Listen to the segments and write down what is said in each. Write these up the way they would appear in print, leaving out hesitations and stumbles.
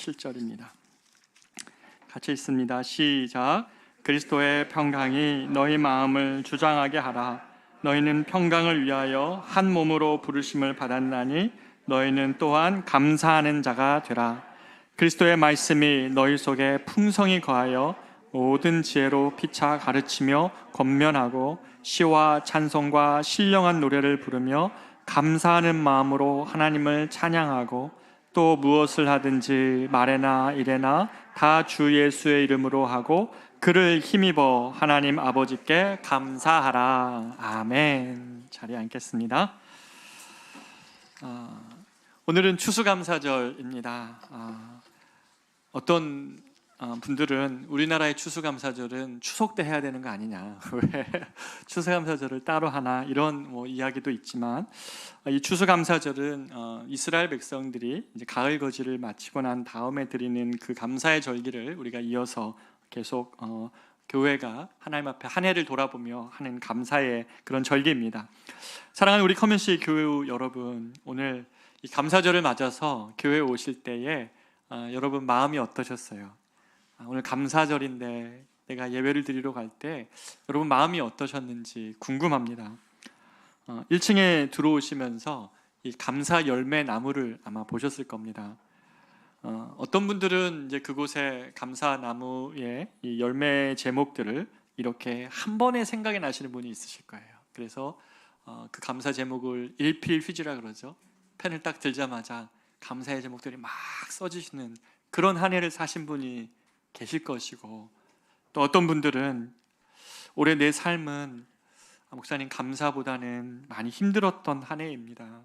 7절입니다. 같이 읽습니다. 시작. 그리스도의 평강이 너희 마음을 주장하게 하라. 너희는 평강을 위하여 한 몸으로 부르심을 받았나니 너희는 또한 감사하는 자가 되라. 그리스도의 말씀이 너희 속에 풍성히 거하여 모든 지혜로 피차 가르치며 권면하고 시와 찬송과 신령한 노래를 부르며 감사하는 마음으로 하나님을 찬양하고 또 무엇을 하든지 말에나 일에나 다 주 예수의 이름으로 하고 그를 힘입어 하나님 아버지께 감사하라. 아멘. 자리에 앉겠습니다. 오늘은 추수감사절입니다. 어떤 분들은 우리나라의 추수감사절은 추석 때 해야 되는 거 아니냐, 왜 추수감사절을 따로 하나, 이런 이야기도 있지만, 이 추수감사절은 이스라엘 백성들이 이제 가을 거지를 마치고 난 다음에 드리는 그 감사의 절기를 우리가 이어서 계속 교회가 하나님 앞에 한 해를 돌아보며 하는 감사의 그런 절기입니다. 사랑하는 우리 커뮤니티 교회 여러분, 오늘 이 감사절을 맞아서 교회에 오실 때에 여러분 마음이 어떠셨어요? 오늘 감사절인데 내가 예배를 드리러 갈 때 여러분 마음이 어떠셨는지 궁금합니다. 1층에 들어오시면서 이 감사 열매 나무를 아마 보셨을 겁니다. 어떤 분들은 이제 그곳에 감사 나무의 이 열매 제목들을 이렇게 한 번에 생각이 나시는 분이 있으실 거예요. 그래서 그 감사 제목을 일필휘지라 그러죠. 펜을 딱 들자마자 감사의 제목들이 막 써지시는 그런 한 해를 사신 분이 계실 것이고, 또 어떤 분들은 올해 내 삶은 목사님 감사보다는 많이 힘들었던 한 해입니다.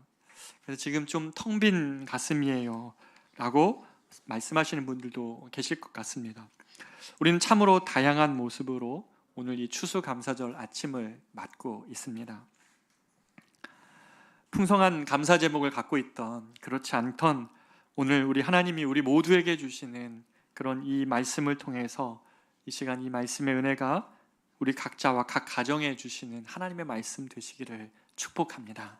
그래서 지금 좀 텅 빈 가슴이에요 라고 말씀하시는 분들도 계실 것 같습니다. 우리는 참으로 다양한 모습으로 오늘 이 추수감사절 아침을 맞고 있습니다. 풍성한 감사 제목을 갖고 있던, 그렇지 않던 오늘 우리 하나님이 우리 모두에게 주시는 그런 이 말씀을 통해서 이 시간 이 말씀의 은혜가 우리 각자와 각 가정에 주시는 하나님의 말씀 되시기를 축복합니다.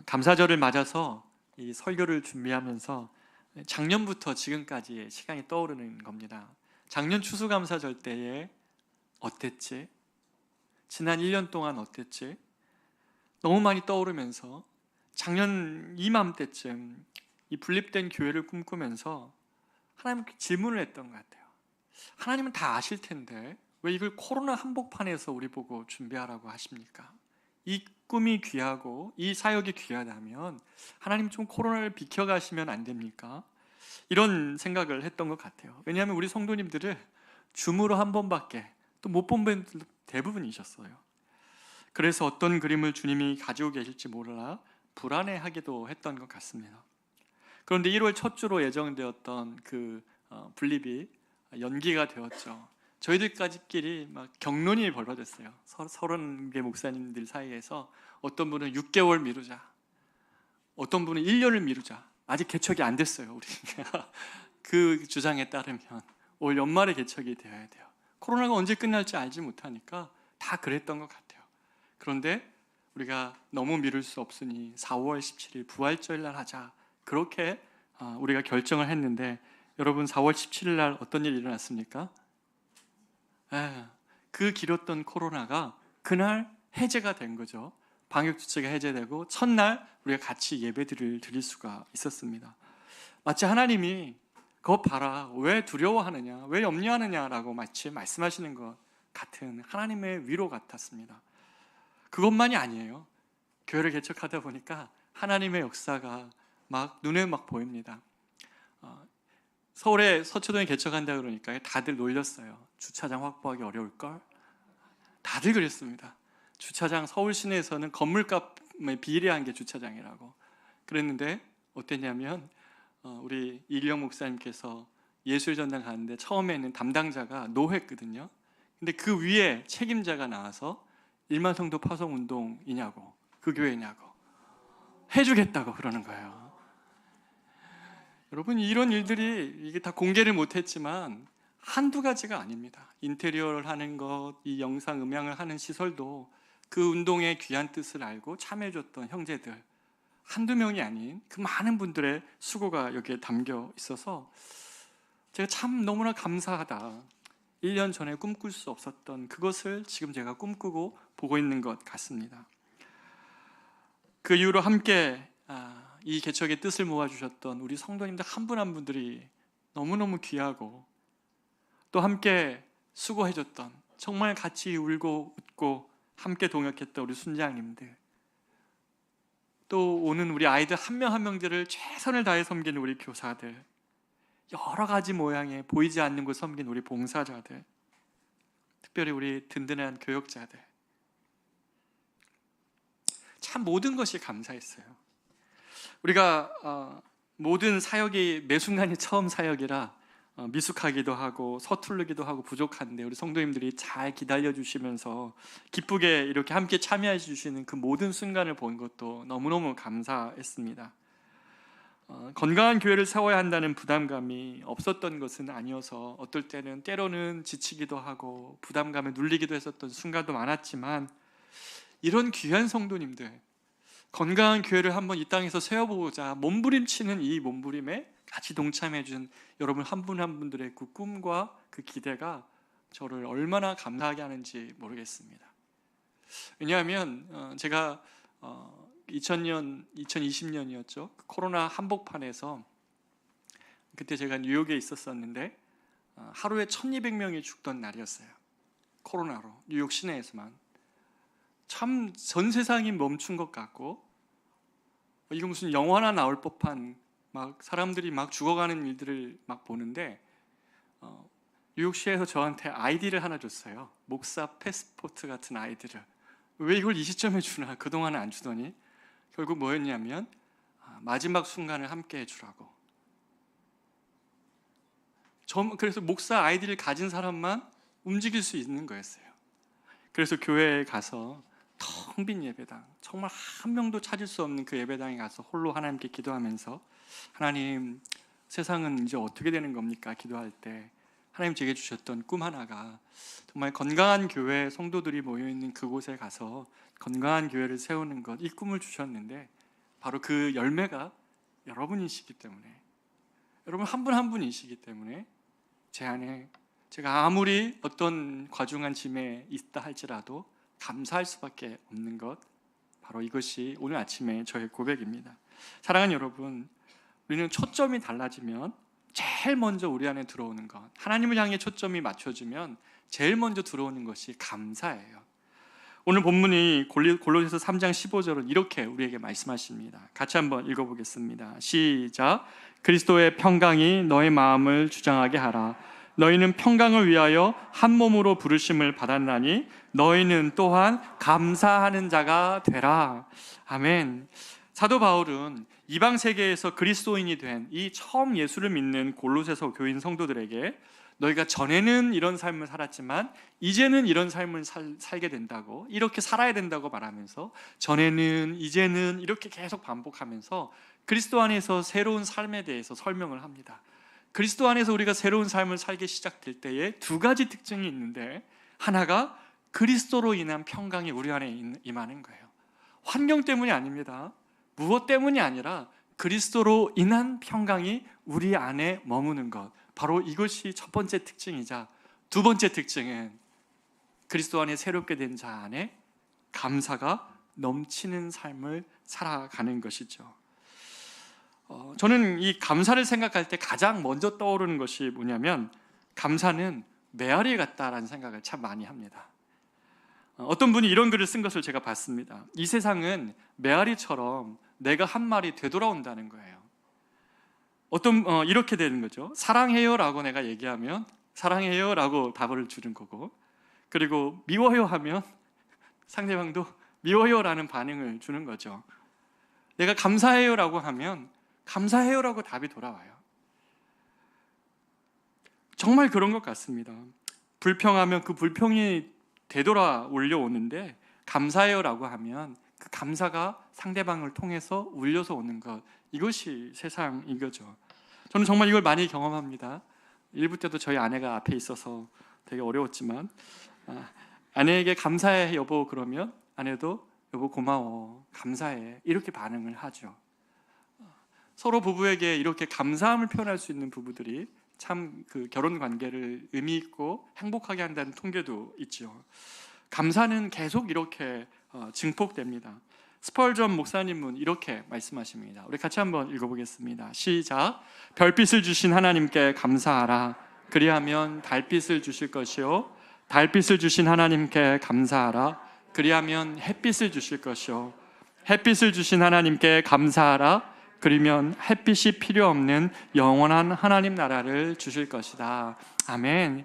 감사절을 맞아서 이 설교를 준비하면서 작년부터 지금까지의 시간이 떠오르는 겁니다. 작년 추수감사절 때에 어땠지? 지난 1년 동안 어땠지? 너무 많이 떠오르면서 작년 이맘때쯤 이 분립된 교회를 꿈꾸면서 하나님께 질문을 했던 것 같아요. 하나님은 다 아실 텐데 왜 이걸 코로나 한복판에서 우리 보고 준비하라고 하십니까? 이 꿈이 귀하고 이 사역이 귀하다면 하나님 좀 코로나를 비켜가시면 안 됩니까? 이런 생각을 했던 것 같아요. 왜냐하면 우리 성도님들을 줌으로 한 번밖에 또 못 본 분들 대부분이셨어요. 그래서 어떤 그림을 주님이 가지고 계실지 몰라 불안해하기도 했던 것 같습니다. 그런데 1월 첫 주로 예정되었던 그 분립이 연기가 되었죠. 저희들까지끼리 막 격론이 벌어졌어요. 30개 목사님들 사이에서 어떤 분은 6개월 미루자, 어떤 분은 1년을 미루자. 아직 개척이 안 됐어요. 우리 그 주장에 따르면 올 연말에 개척이 되어야 돼요. 코로나가 언제 끝날지 알지 못하니까 다 그랬던 것 같아요. 그런데 우리가 너무 미룰 수 없으니 4월 17일 부활절일 날 하자, 그렇게 우리가 결정을 했는데, 여러분 4월 17일 날 어떤 일이 일어났습니까? 그 길었던 코로나가 그날 해제가 된 거죠. 방역 조치가 해제되고 첫날 우리가 같이 예배를 드릴 수가 있었습니다. 마치 하나님이 그거 봐라, 왜 두려워하느냐, 왜 염려하느냐라고 마치 말씀하시는 것 같은 하나님의 위로 같았습니다. 그것만이 아니에요. 교회를 개척하다 보니까 하나님의 역사가 막 눈에 막 보입니다. 서울에 서초동에 개척한다 그러니까 다들 놀렸어요. 주차장 확보하기 어려울걸? 다들 그랬습니다. 주차장 서울 시내에서는 건물값에 비례한 게 주차장이라고 그랬는데, 어땠냐면 우리 이일영 목사님께서 예술전당 가는데 처음에는 담당자가 노했거든요. 근데 그 위에 책임자가 나와서 1만 성도 파송 운동이냐고, 그 교회냐고 해주겠다고 그러는 거예요. 여러분, 이런 일들이 이게 다 공개를 못했지만 한두 가지가 아닙니다. 인테리어를 하는 것, 이 영상 음향을 하는 시설도 그 운동의 귀한 뜻을 알고 참여해줬던 형제들, 한두 명이 아닌 그 많은 분들의 수고가 여기에 담겨 있어서 제가 참 너무나 감사하다. 1년 전에 꿈꿀 수 없었던 그것을 지금 제가 꿈꾸고 보고 있는 것 같습니다. 그 이후로 함께 이 개척의 뜻을 모아주셨던 우리 성도님들 한 분 한 분들이 너무너무 귀하고, 또 함께 수고해줬던, 정말 같이 울고 웃고 함께 동역했던 우리 순장님들, 또 오는 우리 아이들 한 명 한 명들을 최선을 다해 섬기는 우리 교사들, 여러 가지 모양의 보이지 않는 곳 섬기는 우리 봉사자들, 특별히 우리 든든한 교역자들, 참 모든 것이 감사했어요. 우리가 모든 사역이 매 순간이 처음 사역이라 미숙하기도 하고 서투르기도 하고 부족한데, 우리 성도님들이 잘 기다려주시면서 기쁘게 이렇게 함께 참여해 주시는 그 모든 순간을 본 것도 너무너무 감사했습니다. 건강한 교회를 세워야 한다는 부담감이 없었던 것은 아니어서 어떨 때는 때로는 지치기도 하고 부담감에 눌리기도 했었던 순간도 많았지만, 이런 귀한 성도님들, 건강한 교회를 한번 이 땅에서 세워보자 몸부림치는 이 몸부림에 같이 동참해준 여러분 한 분 한 분들의 그 꿈과 그 기대가 저를 얼마나 감사하게 하는지 모르겠습니다. 왜냐하면 제가 2020년이었죠. 코로나 한복판에서, 그때 제가 뉴욕에 있었었는데 하루에 1200명이 죽던 날이었어요. 코로나로 뉴욕 시내에서만. 참 전 세상이 멈춘 것 같고, 이거 무슨 영화나 나올 법한 막 사람들이 막 죽어가는 일들을 막 보는데, 뉴욕시에서 저한테 아이디를 하나 줬어요. 목사 패스포트 같은 아이디를. 왜 이걸 이 시점에 주나, 그동안은 안 주더니. 결국 뭐였냐면 마지막 순간을 함께 해주라고. 그래서 목사 아이디를 가진 사람만 움직일 수 있는 거였어요. 그래서 교회에 가서 텅 빈 예배당, 정말 한 명도 찾을 수 없는 그 예배당에 가서 홀로 하나님께 기도하면서, 하나님, 세상은 이제 어떻게 되는 겁니까? 기도할 때 하나님 제게 주셨던 꿈 하나가 정말 건강한 교회 성도들이 모여있는 그곳에 가서 건강한 교회를 세우는 것, 이 꿈을 주셨는데 바로 그 열매가 여러분이시기 때문에, 여러분 한 분 한 분이시기 때문에 제 안에 제가 아무리 어떤 과중한 짐에 있다 할지라도 감사할 수밖에 없는 것, 바로 이것이 오늘 아침에 저의 고백입니다. 사랑하는 여러분, 우리는 초점이 달라지면 제일 먼저 우리 안에 들어오는 것, 하나님을 향해 초점이 맞춰지면 제일 먼저 들어오는 것이 감사예요. 오늘 본문이 골로새서 3장 15절은 이렇게 우리에게 말씀하십니다. 같이 한번 읽어보겠습니다. 시작. 그리스도의 평강이 너의 마음을 주장하게 하라. 너희는 평강을 위하여 한 몸으로 부르심을 받았나니 너희는 또한 감사하는 자가 되라. 아멘. 사도 바울은 이방 세계에서 그리스도인이 된 이 처음 예수를 믿는 골로새서 교인 성도들에게, 너희가 전에는 이런 삶을 살았지만 이제는 이런 삶을 살게 된다고, 이렇게 살아야 된다고 말하면서, 전에는 이제는 이렇게 계속 반복하면서 그리스도 안에서 새로운 삶에 대해서 설명을 합니다. 그리스도 안에서 우리가 새로운 삶을 살게 시작될 때에 두 가지 특징이 있는데, 하나가 그리스도로 인한 평강이 우리 안에 임하는 거예요. 환경 때문이 아닙니다. 무엇 때문이 아니라 그리스도로 인한 평강이 우리 안에 머무는 것, 바로 이것이 첫 번째 특징이자, 두 번째 특징은 그리스도 안에 새롭게 된 자 안에 감사가 넘치는 삶을 살아가는 것이죠. 저는 이 감사를 생각할 때 가장 먼저 떠오르는 것이 뭐냐면, 감사는 메아리 같다라는 생각을 참 많이 합니다. 어떤 분이 이런 글을 쓴 것을 제가 봤습니다. 이 세상은 메아리처럼 내가 한 말이 되돌아온다는 거예요. 이렇게 되는 거죠. 사랑해요 라고 내가 얘기하면 사랑해요 라고 답을 주는 거고, 그리고 미워요 하면 상대방도 미워요 라는 반응을 주는 거죠. 내가 감사해요 라고 하면 감사해요 라고 답이 돌아와요. 정말 그런 것 같습니다. 불평하면 그 불평이 되돌아 올려오는데, 감사해요 라고 하면 그 감사가 상대방을 통해서 울려서 오는 것, 이것이 세상인 거죠. 저는 정말 이걸 많이 경험합니다. 일부 때도 저희 아내가 앞에 있어서 되게 어려웠지만, 아내에게 감사해 여보 그러면 아내도 여보 고마워, 감사해, 이렇게 반응을 하죠. 서로 부부에게 이렇게 감사함을 표현할 수 있는 부부들이 참 그 결혼 관계를 의미 있고 행복하게 한다는 통계도 있죠. 감사는 계속 이렇게 증폭됩니다. 스펄전 목사님은 이렇게 말씀하십니다. 우리 같이 한번 읽어보겠습니다. 시작. 별빛을 주신 하나님께 감사하라. 그리하면 달빛을 주실 것이요 달빛을 주신 하나님께 감사하라. 그리하면 햇빛을 주실 것이요 햇빛을 주신 하나님께 감사하라. 그러면 햇빛이 필요 없는 영원한 하나님 나라를 주실 것이다. 아멘.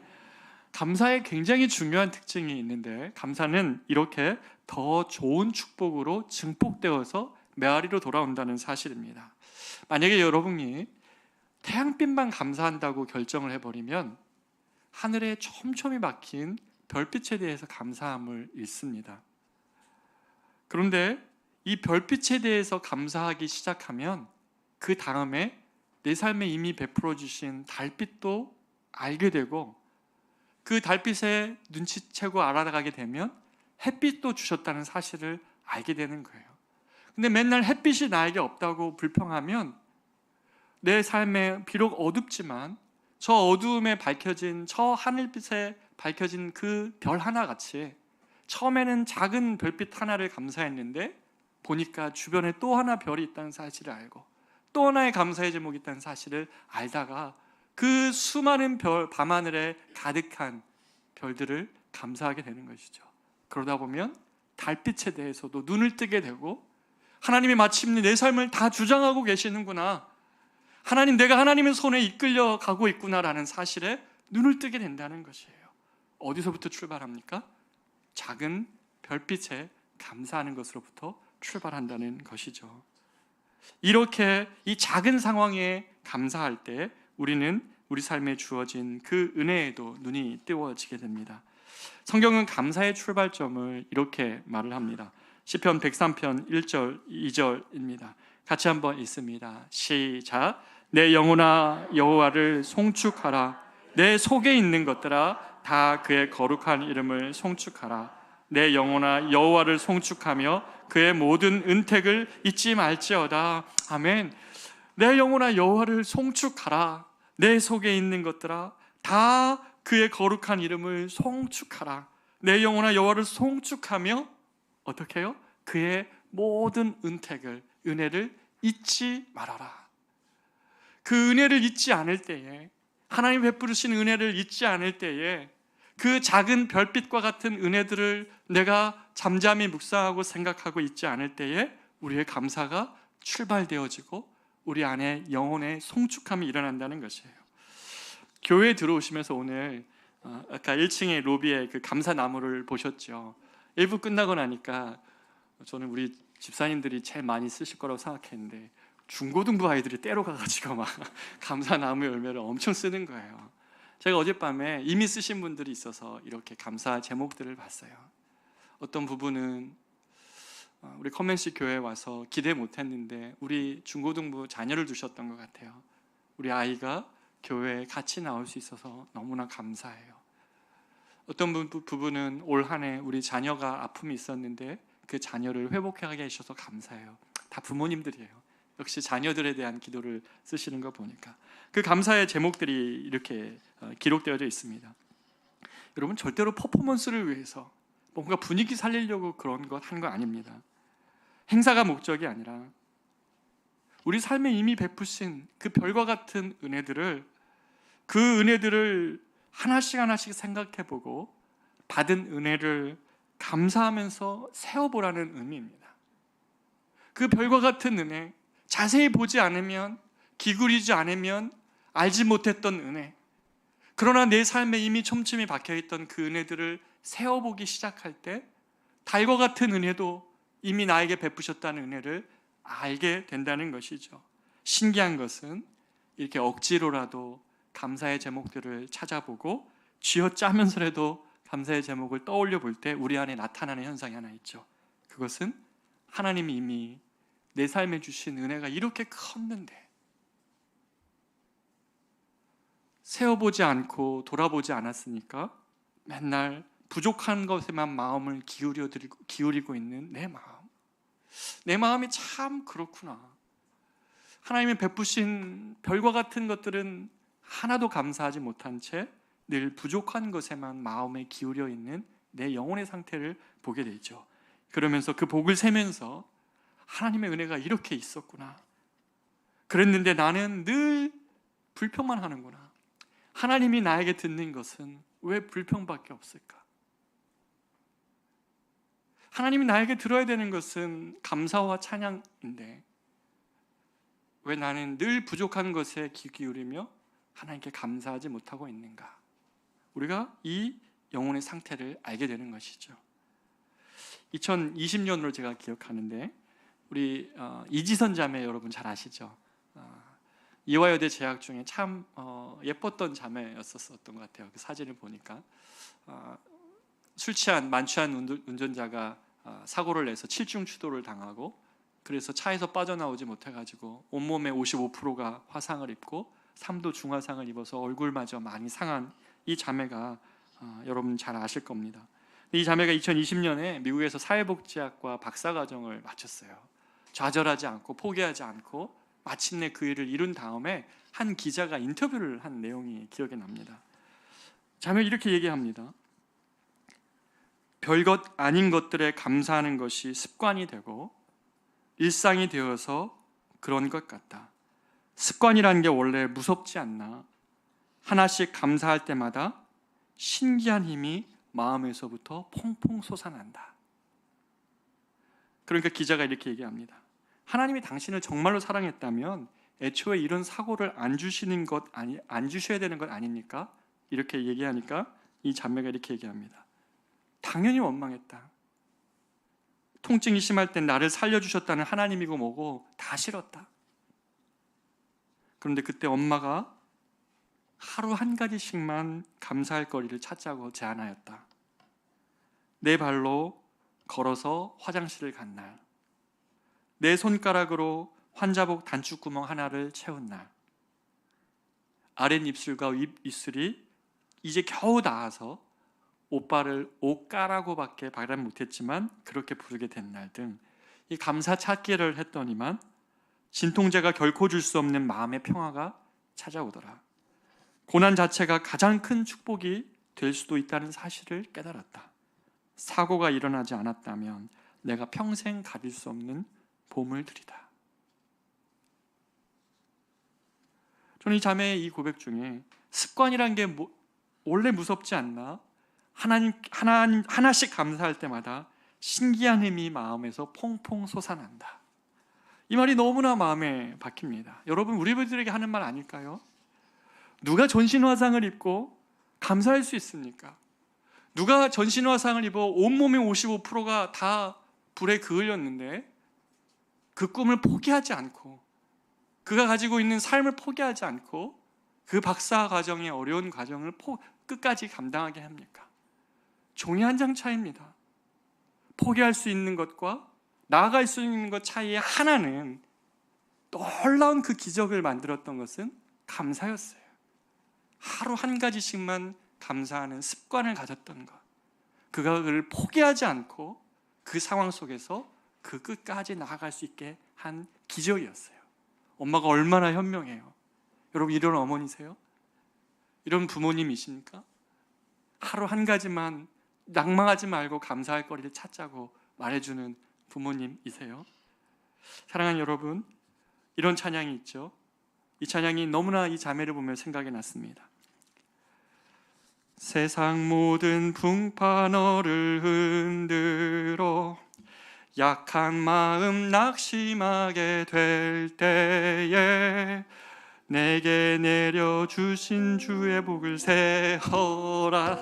감사에 굉장히 중요한 특징이 있는데, 감사는 이렇게 더 좋은 축복으로 증폭되어서 메아리로 돌아온다는 사실입니다. 만약에 여러분이 태양빛만 감사한다고 결정을 해버리면 하늘에 촘촘히 박힌 별빛에 대해서 감사함을 잃습니다. 그런데 이 별빛에 대해서 감사하기 시작하면 그 다음에 내 삶에 이미 베풀어 주신 달빛도 알게 되고, 그 달빛에 눈치채고 알아가게 되면 햇빛도 주셨다는 사실을 알게 되는 거예요. 근데 맨날 햇빛이 나에게 없다고 불평하면 내 삶에 비록 어둡지만 저 어두움에 밝혀진, 저 하늘빛에 밝혀진 그 별 하나같이 처음에는 작은 별빛 하나를 감사했는데 보니까 주변에 또 하나 별이 있다는 사실을 알고 또 하나의 감사의 제목이 있다는 사실을 알다가 그 수많은 별, 밤하늘에 가득한 별들을 감사하게 되는 것이죠. 그러다 보면 달빛에 대해서도 눈을 뜨게 되고, 하나님이 마침내 내 삶을 다 주장하고 계시는구나, 하나님, 내가 하나님의 손에 이끌려 가고 있구나라는 사실에 눈을 뜨게 된다는 것이에요. 어디서부터 출발합니까? 작은 별빛에 감사하는 것으로부터 출발한다는 것이죠. 이렇게 이 작은 상황에 감사할 때 우리는 우리 삶에 주어진 그 은혜에도 눈이 띄워지게 됩니다. 성경은 감사의 출발점을 이렇게 말을 합니다. 시편 103편 1절 2절입니다. 같이 한번 읽습니다. 시작. 내 영혼아 여호와를 송축하라. 내 속에 있는 것들아 다 그의 거룩한 이름을 송축하라. 내 영혼아 여호와를 송축하며 그의 모든 은택을 잊지 말지어다. 아멘. 내 영혼아 여호와를 송축하라. 내 속에 있는 것들아 다 그의 거룩한 이름을 송축하라. 내 영혼아 여호와를 송축하며 어떻게 해요? 그의 모든 은택을, 은혜를 잊지 말아라. 그 은혜를 잊지 않을 때에, 하나님 베푸신 은혜를 잊지 않을 때에 그 작은 별빛과 같은 은혜들을 내가 잠잠히 묵상하고 생각하고 있지 않을 때에 우리의 감사가 출발되어지고 우리 안에 영혼의 송축함이 일어난다는 것이에요. 교회에 들어오시면서 오늘 아까 1층의 로비에 그 감사나무를 보셨죠. 1부 끝나고 나니까 저는 우리 집사님들이 제일 많이 쓰실 거라고 생각했는데 중고등부 아이들이 때로 가가지고 막 감사나무 열매를 엄청 쓰는 거예요. 제가 어젯밤에 이미 쓰신 분들이 있어서 이렇게 감사 제목들을 봤어요. 어떤 부분은 우리 컨벤시 교회에 와서 기대 못했는데 우리 중고등부 자녀를 두셨던 것 같아요. 우리 아이가 교회에 같이 나올 수 있어서 너무나 감사해요. 어떤 부분은 올 한 해 우리 자녀가 아픔이 있었는데 그 자녀를 회복하게 해주셔서 감사해요. 다 부모님들이에요. 역시 자녀들에 대한 기도를 쓰시는 거 보니까 그 감사의 제목들이 이렇게 기록되어져 있습니다. 여러분, 절대로 퍼포먼스를 위해서 뭔가 분위기 살리려고 그런 것 한 거 아닙니다. 행사가 목적이 아니라 우리 삶에 이미 베푸신 그 별과 같은 은혜들을, 그 은혜들을 하나씩 하나씩 생각해보고 받은 은혜를 감사하면서 세어보라는 의미입니다. 그 별과 같은 은혜, 자세히 보지 않으면, 기울이지 않으면 알지 못했던 은혜, 그러나 내 삶에 이미 촘촘히 박혀있던 그 은혜들을 세어보기 시작할 때 달과 같은 은혜도 이미 나에게 베푸셨다는 은혜를 알게 된다는 것이죠. 신기한 것은 이렇게 억지로라도 감사의 제목들을 찾아보고 쥐어짜면서라도 감사의 제목을 떠올려 볼 때 우리 안에 나타나는 현상이 하나 있죠. 그것은 하나님이 이미 내 삶에 주신 은혜가 이렇게 컸는데 세어보지 않고 돌아보지 않았으니까 맨날 부족한 것에만 마음을 기울이고 있는 내 마음, 내 마음이 참 그렇구나. 하나님이 베푸신 별과 같은 것들은 하나도 감사하지 못한 채 늘 부족한 것에만 마음에 기울여 있는 내 영혼의 상태를 보게 되죠. 그러면서 그 복을 세면서 하나님의 은혜가 이렇게 있었구나. 그랬는데 나는 늘 불평만 하는구나. 하나님이 나에게 듣는 것은 왜 불평밖에 없을까? 하나님이 나에게 들어야 되는 것은 감사와 찬양인데 왜 나는 늘 부족한 것에 귀 기울이며 하나님께 감사하지 못하고 있는가? 우리가 이 영혼의 상태를 알게 되는 것이죠. 2020년으로 제가 기억하는데 우리 이지선 자매 여러분 잘 아시죠? 이화여대 재학 중에 참 예뻤던 자매였었던 것 같아요. 그 사진을 보니까 술 취한 만취한 운전자가 사고를 내서 7중 추돌을 당하고 그래서 차에서 빠져나오지 못해가지고 온몸의 55%가 화상을 입고 3도 중화상을 입어서 얼굴마저 많이 상한 이 자매가 여러분 잘 아실 겁니다. 이 자매가 2020년에 미국에서 사회복지학과 박사과정을 마쳤어요. 좌절하지 않고 포기하지 않고 마침내 그 일을 이룬 다음에 한 기자가 인터뷰를 한 내용이 기억에 납니다. 자매 이렇게 얘기합니다. 별것 아닌 것들에 감사하는 것이 습관이 되고 일상이 되어서 그런 것 같다. 습관이라는 게 원래 무섭지 않나. 하나씩 감사할 때마다 신기한 힘이 마음에서부터 퐁퐁 솟아난다. 그러니까 기자가 이렇게 얘기합니다. 하나님이 당신을 정말로 사랑했다면 애초에 이런 사고를 안 주셔야 되는 것 아닙니까? 이렇게 얘기하니까 이 자매가 이렇게 얘기합니다. 당연히 원망했다. 통증이 심할 땐 나를 살려주셨다는 하나님이고 뭐고 다 싫었다. 그런데 그때 엄마가 하루 한 가지씩만 감사할 거리를 찾자고 제안하였다. 내 발로 걸어서 화장실을 간 날, 내 손가락으로 환자복 단추구멍 하나를 채운 날, 아랫입술과 윗입술이 이제 겨우 닿아서 오빠를 옷가라고밖에 말은 못했지만 그렇게 부르게 된 날 등 이 감사 찾기를 했더니만 진통제가 결코 줄 수 없는 마음의 평화가 찾아오더라. 고난 자체가 가장 큰 축복이 될 수도 있다는 사실을 깨달았다. 사고가 일어나지 않았다면 내가 평생 가질 수 없는 보물들이다. 저는 이 자매의 이 고백 중에 습관이란 게 원래 무섭지 않나? 하나씩 감사할 때마다 신기한 힘이 마음에서 퐁퐁 솟아난다. 이 말이 너무나 마음에 박힙니다. 여러분, 우리들에게 하는 말 아닐까요? 누가 전신화상을 입고 감사할 수 있습니까? 누가 전신화상을 입어 온몸의 55%가 다 불에 그을렸는데 그 꿈을 포기하지 않고 그가 가지고 있는 삶을 포기하지 않고 그 박사 과정의 어려운 과정을 끝까지 감당하게 합니까? 종이 한 장 차이입니다. 포기할 수 있는 것과 나아갈 수 있는 것 사이에 하나는 놀라운 그 기적을 만들었던 것은 감사였어요. 하루 한 가지씩만 감사하는 습관을 가졌던 것, 그가 그를 포기하지 않고 그 상황 속에서 그 끝까지 나아갈 수 있게 한 기적이었어요. 엄마가 얼마나 현명해요. 여러분, 이런 어머니세요? 이런 부모님이십니까? 하루 한 가지만 낭망하지 말고 감사할 거리를 찾자고 말해주는 부모님이세요? 사랑하는 여러분, 이런 찬양이 있죠. 이 찬양이 너무나 이 자매를 보며 생각이 났습니다. 세상 모든 풍파 너를 흔들어 약한 마음 낙심하게 될 때에 내게 내려주신 주의 복을 세어라.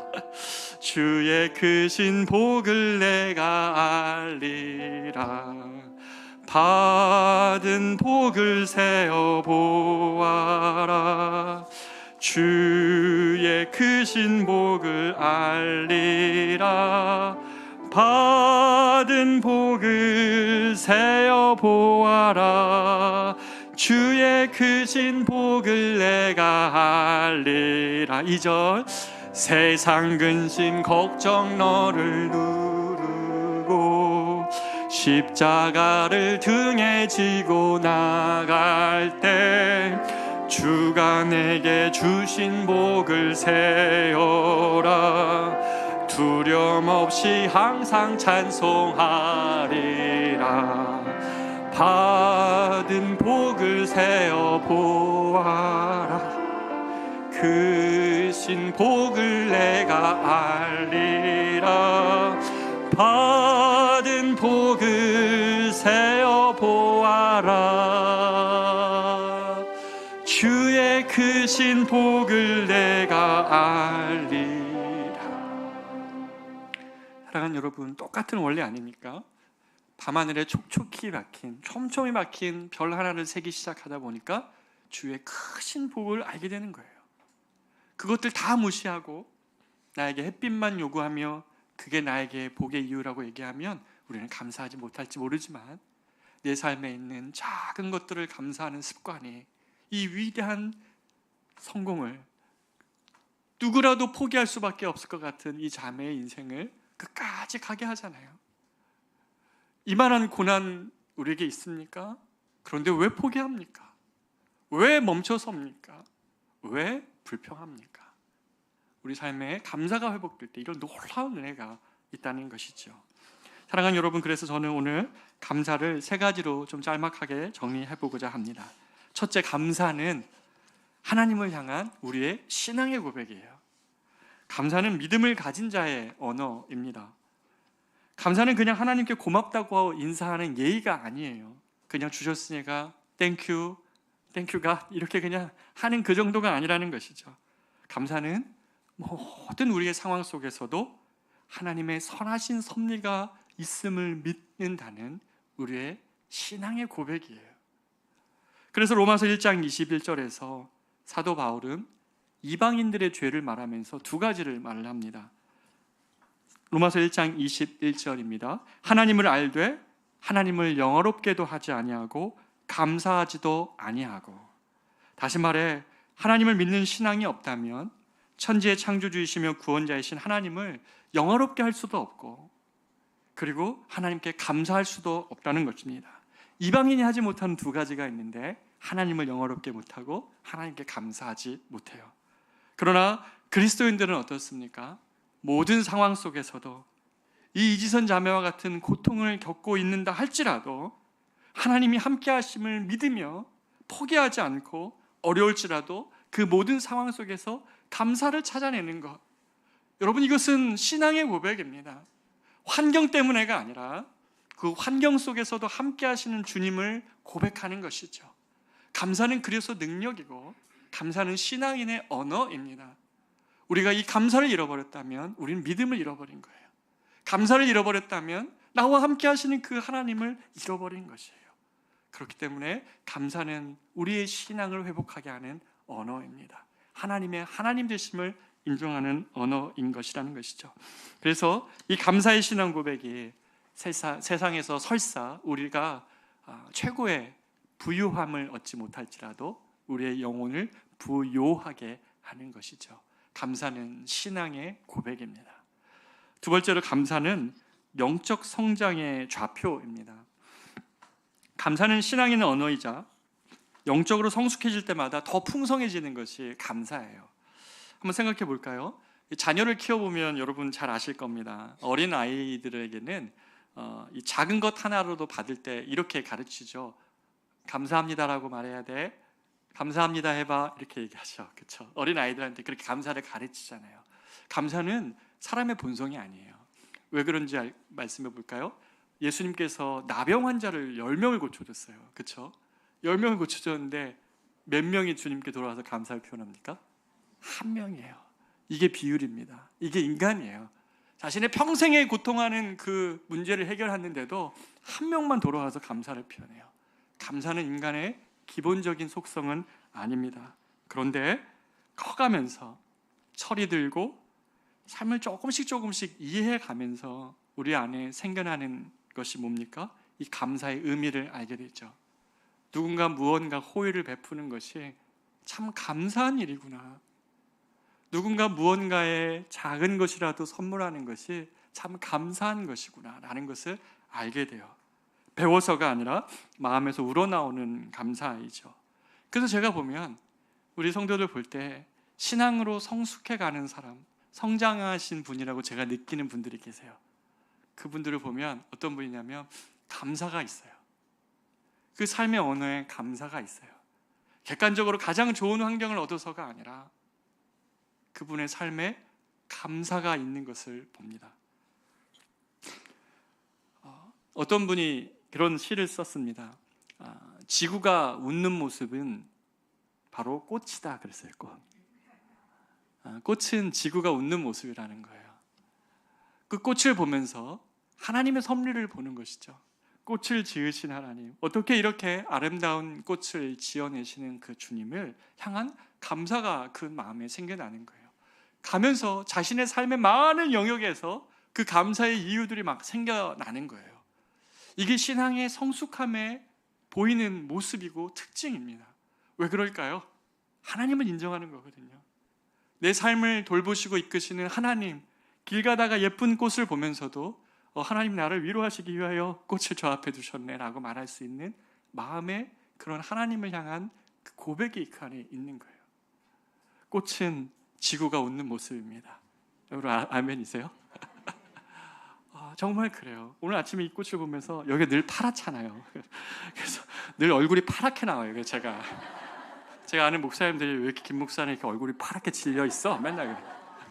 주의 크신 복을 내가 알리라. 받은 복을 세어 보아라. 주의 크신 복을 알리라. 받은 복을 세어 보아라. 주의 크신 복을 내가 알리라. 2절 세상 근심 걱정 너를 누르고 십자가를 등에 지고 나갈 때 주가 내게 주신 복을 세어라. 두려움 없이 항상 찬송하리라. 받은 복을 세어 보아라. 그 신 복을 내가 알리라. 받은 복을 세어 보아라. 주의 크신 복을 내가 알리라. 사랑하는 여러분, 똑같은 원리 아닙니까? 밤하늘에 촉촉히 박힌, 촘촘히 박힌 별 하나를 세기 시작하다 보니까 주의 크신 복을 알게 되는 거예요. 그것들 다 무시하고 나에게 햇빛만 요구하며 그게 나에게 복의 이유라고 얘기하면 우리는 감사하지 못할지 모르지만, 내 삶에 있는 작은 것들을 감사하는 습관이 이 위대한 성공을, 누구라도 포기할 수밖에 없을 것 같은 이 자매의 인생을 끝까지 가게 하잖아요. 이만한 고난 우리에게 있습니까? 그런데 왜 포기합니까? 왜 멈춰섭니까? 왜 불평합니까? 우리 삶에 감사가 회복될 때 이런 놀라운 은혜가 있다는 것이죠. 사랑하는 여러분, 그래서 저는 오늘 감사를 세 가지로 좀 짤막하게 정리해 보고자 합니다. 첫째, 감사는 하나님을 향한 우리의 신앙의 고백이에요. 감사는 믿음을 가진 자의 언어입니다. 감사는 그냥 하나님께 고맙다고 인사하는 예의가 아니에요. 그냥 주셨으니까 땡큐, 땡큐가 이렇게 그냥 하는 그 정도가 아니라는 것이죠. 감사는 모든 우리의 상황 속에서도 하나님의 선하신 섭리가 있음을 믿는다는 우리의 신앙의 고백이에요. 그래서 로마서 1장 21절에서 사도 바울은 이방인들의 죄를 말하면서 두 가지를 말을 합니다. 로마서 1장 21절입니다. 하나님을 알되 하나님을 영어롭게도 하지 아니하고 감사하지도 아니하고. 다시 말해, 하나님을 믿는 신앙이 없다면 천지의 창조주이시며 구원자이신 하나님을 영어롭게 할 수도 없고, 그리고 하나님께 감사할 수도 없다는 것입니다. 이방인이 하지 못하는 두 가지가 있는데 하나님을 영어롭게 못하고 하나님께 감사하지 못해요. 그러나 그리스도인들은 어떻습니까? 모든 상황 속에서도 이 이지선 자매와 같은 고통을 겪고 있는다 할지라도 하나님이 함께 하심을 믿으며 포기하지 않고 어려울지라도 그 모든 상황 속에서 감사를 찾아내는 것, 여러분, 이것은 신앙의 고백입니다. 환경 때문에가 아니라 그 환경 속에서도 함께 하시는 주님을 고백하는 것이죠. 감사는 그래서 능력이고 감사는 신앙인의 언어입니다. 우리가 이 감사를 잃어버렸다면 우리는 믿음을 잃어버린 거예요. 감사를 잃어버렸다면 나와 함께 하시는 그 하나님을 잃어버린 것이에요. 그렇기 때문에 감사는 우리의 신앙을 회복하게 하는 언어입니다. 하나님의 하나님 되심을 인정하는 언어인 것이라는 것이죠. 그래서 이 감사의 신앙 고백이 세상에서 설사 우리가 최고의 부유함을 얻지 못할지라도 우리의 영혼을 부요하게 하는 것이죠. 감사는 신앙의 고백입니다. 두 번째로, 감사는 영적 성장의 좌표입니다. 감사는 신앙인의 언어이자 영적으로 성숙해질 때마다 더 풍성해지는 것이 감사예요. 한번 생각해 볼까요? 자녀를 키워보면 여러분 잘 아실 겁니다. 어린 아이들에게는 이 작은 것 하나로도 받을 때 이렇게 가르치죠. 감사합니다라고 말해야 돼. 감사합니다 해봐, 이렇게 얘기하죠. 그렇죠? 어린 아이들한테 그렇게 감사를 가르치잖아요. 감사는 사람의 본성이 아니에요. 왜 그런지 말씀해 볼까요? 예수님께서 나병 환자를 10명을 고쳐줬어요. 그렇죠? 10명을 고쳐줬는데 몇 명이 주님께 돌아와서 감사를 표현합니까? 한 명이에요. 이게 비율입니다. 이게 인간이에요. 자신의 평생에 고통하는 그 문제를 해결하는데도 한 명만 돌아와서 감사를 표현해요. 감사는 인간의 기본적인 속성은 아닙니다. 그런데 커가면서 철이 들고 삶을 조금씩 이해해 가면서 우리 안에 생겨나는 것이 뭡니까? 이 감사의 의미를 알게 되죠. 누군가 무언가 호의를 베푸는 것이 참 감사한 일이구나. 누군가 무언가의 작은 것이라도 선물하는 것이 참 감사한 것이구나 라는 것을 알게 돼요. 배워서가 아니라 마음에서 우러나오는 감사이죠. 그래서 제가 보면 우리 성도들 볼 때 신앙으로 성숙해가는 사람, 성장하신 분이라고 제가 느끼는 분들이 계세요. 그분들을 보면 어떤 분이냐면 감사가 있어요. 그 삶의 언어에 감사가 있어요. 객관적으로 가장 좋은 환경을 얻어서가 아니라 그분의 삶에 감사가 있는 것을 봅니다. 어떤 분이 그런 시를 썼습니다. 지구가 웃는 모습은 바로 꽃이다 그랬어요. 꽃은 지구가 웃는 모습이라는 거예요. 그 꽃을 보면서 하나님의 섭리를 보는 것이죠. 꽃을 지으신 하나님, 어떻게 이렇게 아름다운 꽃을 지어내시는 그 주님을 향한 감사가 그 마음에 생겨나는 거예요. 가면서 자신의 삶의 많은 영역에서 그 감사의 이유들이 막 생겨나는 거예요. 이게 신앙의 성숙함에 보이는 모습이고 특징입니다. 왜 그럴까요? 하나님을 인정하는 거거든요. 내 삶을 돌보시고 이끄시는 하나님, 길 가다가 예쁜 꽃을 보면서도 하나님 나를 위로하시기 위하여 꽃을 저 앞에 두셨네 라고 말할 수 있는 마음에 그런 하나님을 향한 그 고백이 그 안에 있는 거예요. 꽃은 지구가 웃는 모습입니다. 여러분 아멘이세요? 정말 그래요. 오늘 아침에 이 꽃을 보면서 여기 늘 파랗잖아요. 그래서 늘 얼굴이 파랗게 나와요. 그래서 제가 아는 목사님들이 왜 이렇게 김 목사는 이렇게 얼굴이 파랗게 질려 있어? 맨날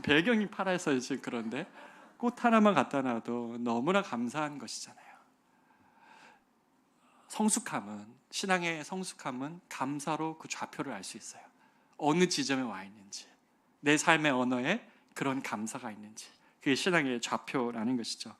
배경이 파라서 지금 그런데 꽃 하나만 갖다 놔도 너무나 감사한 것이잖아요. 성숙함은, 신앙의 성숙함은 감사로 그 좌표를 알 수 있어요. 어느 지점에 와 있는지, 내 삶의 언어에 그런 감사가 있는지, 그게 신앙의 좌표라는 것이죠.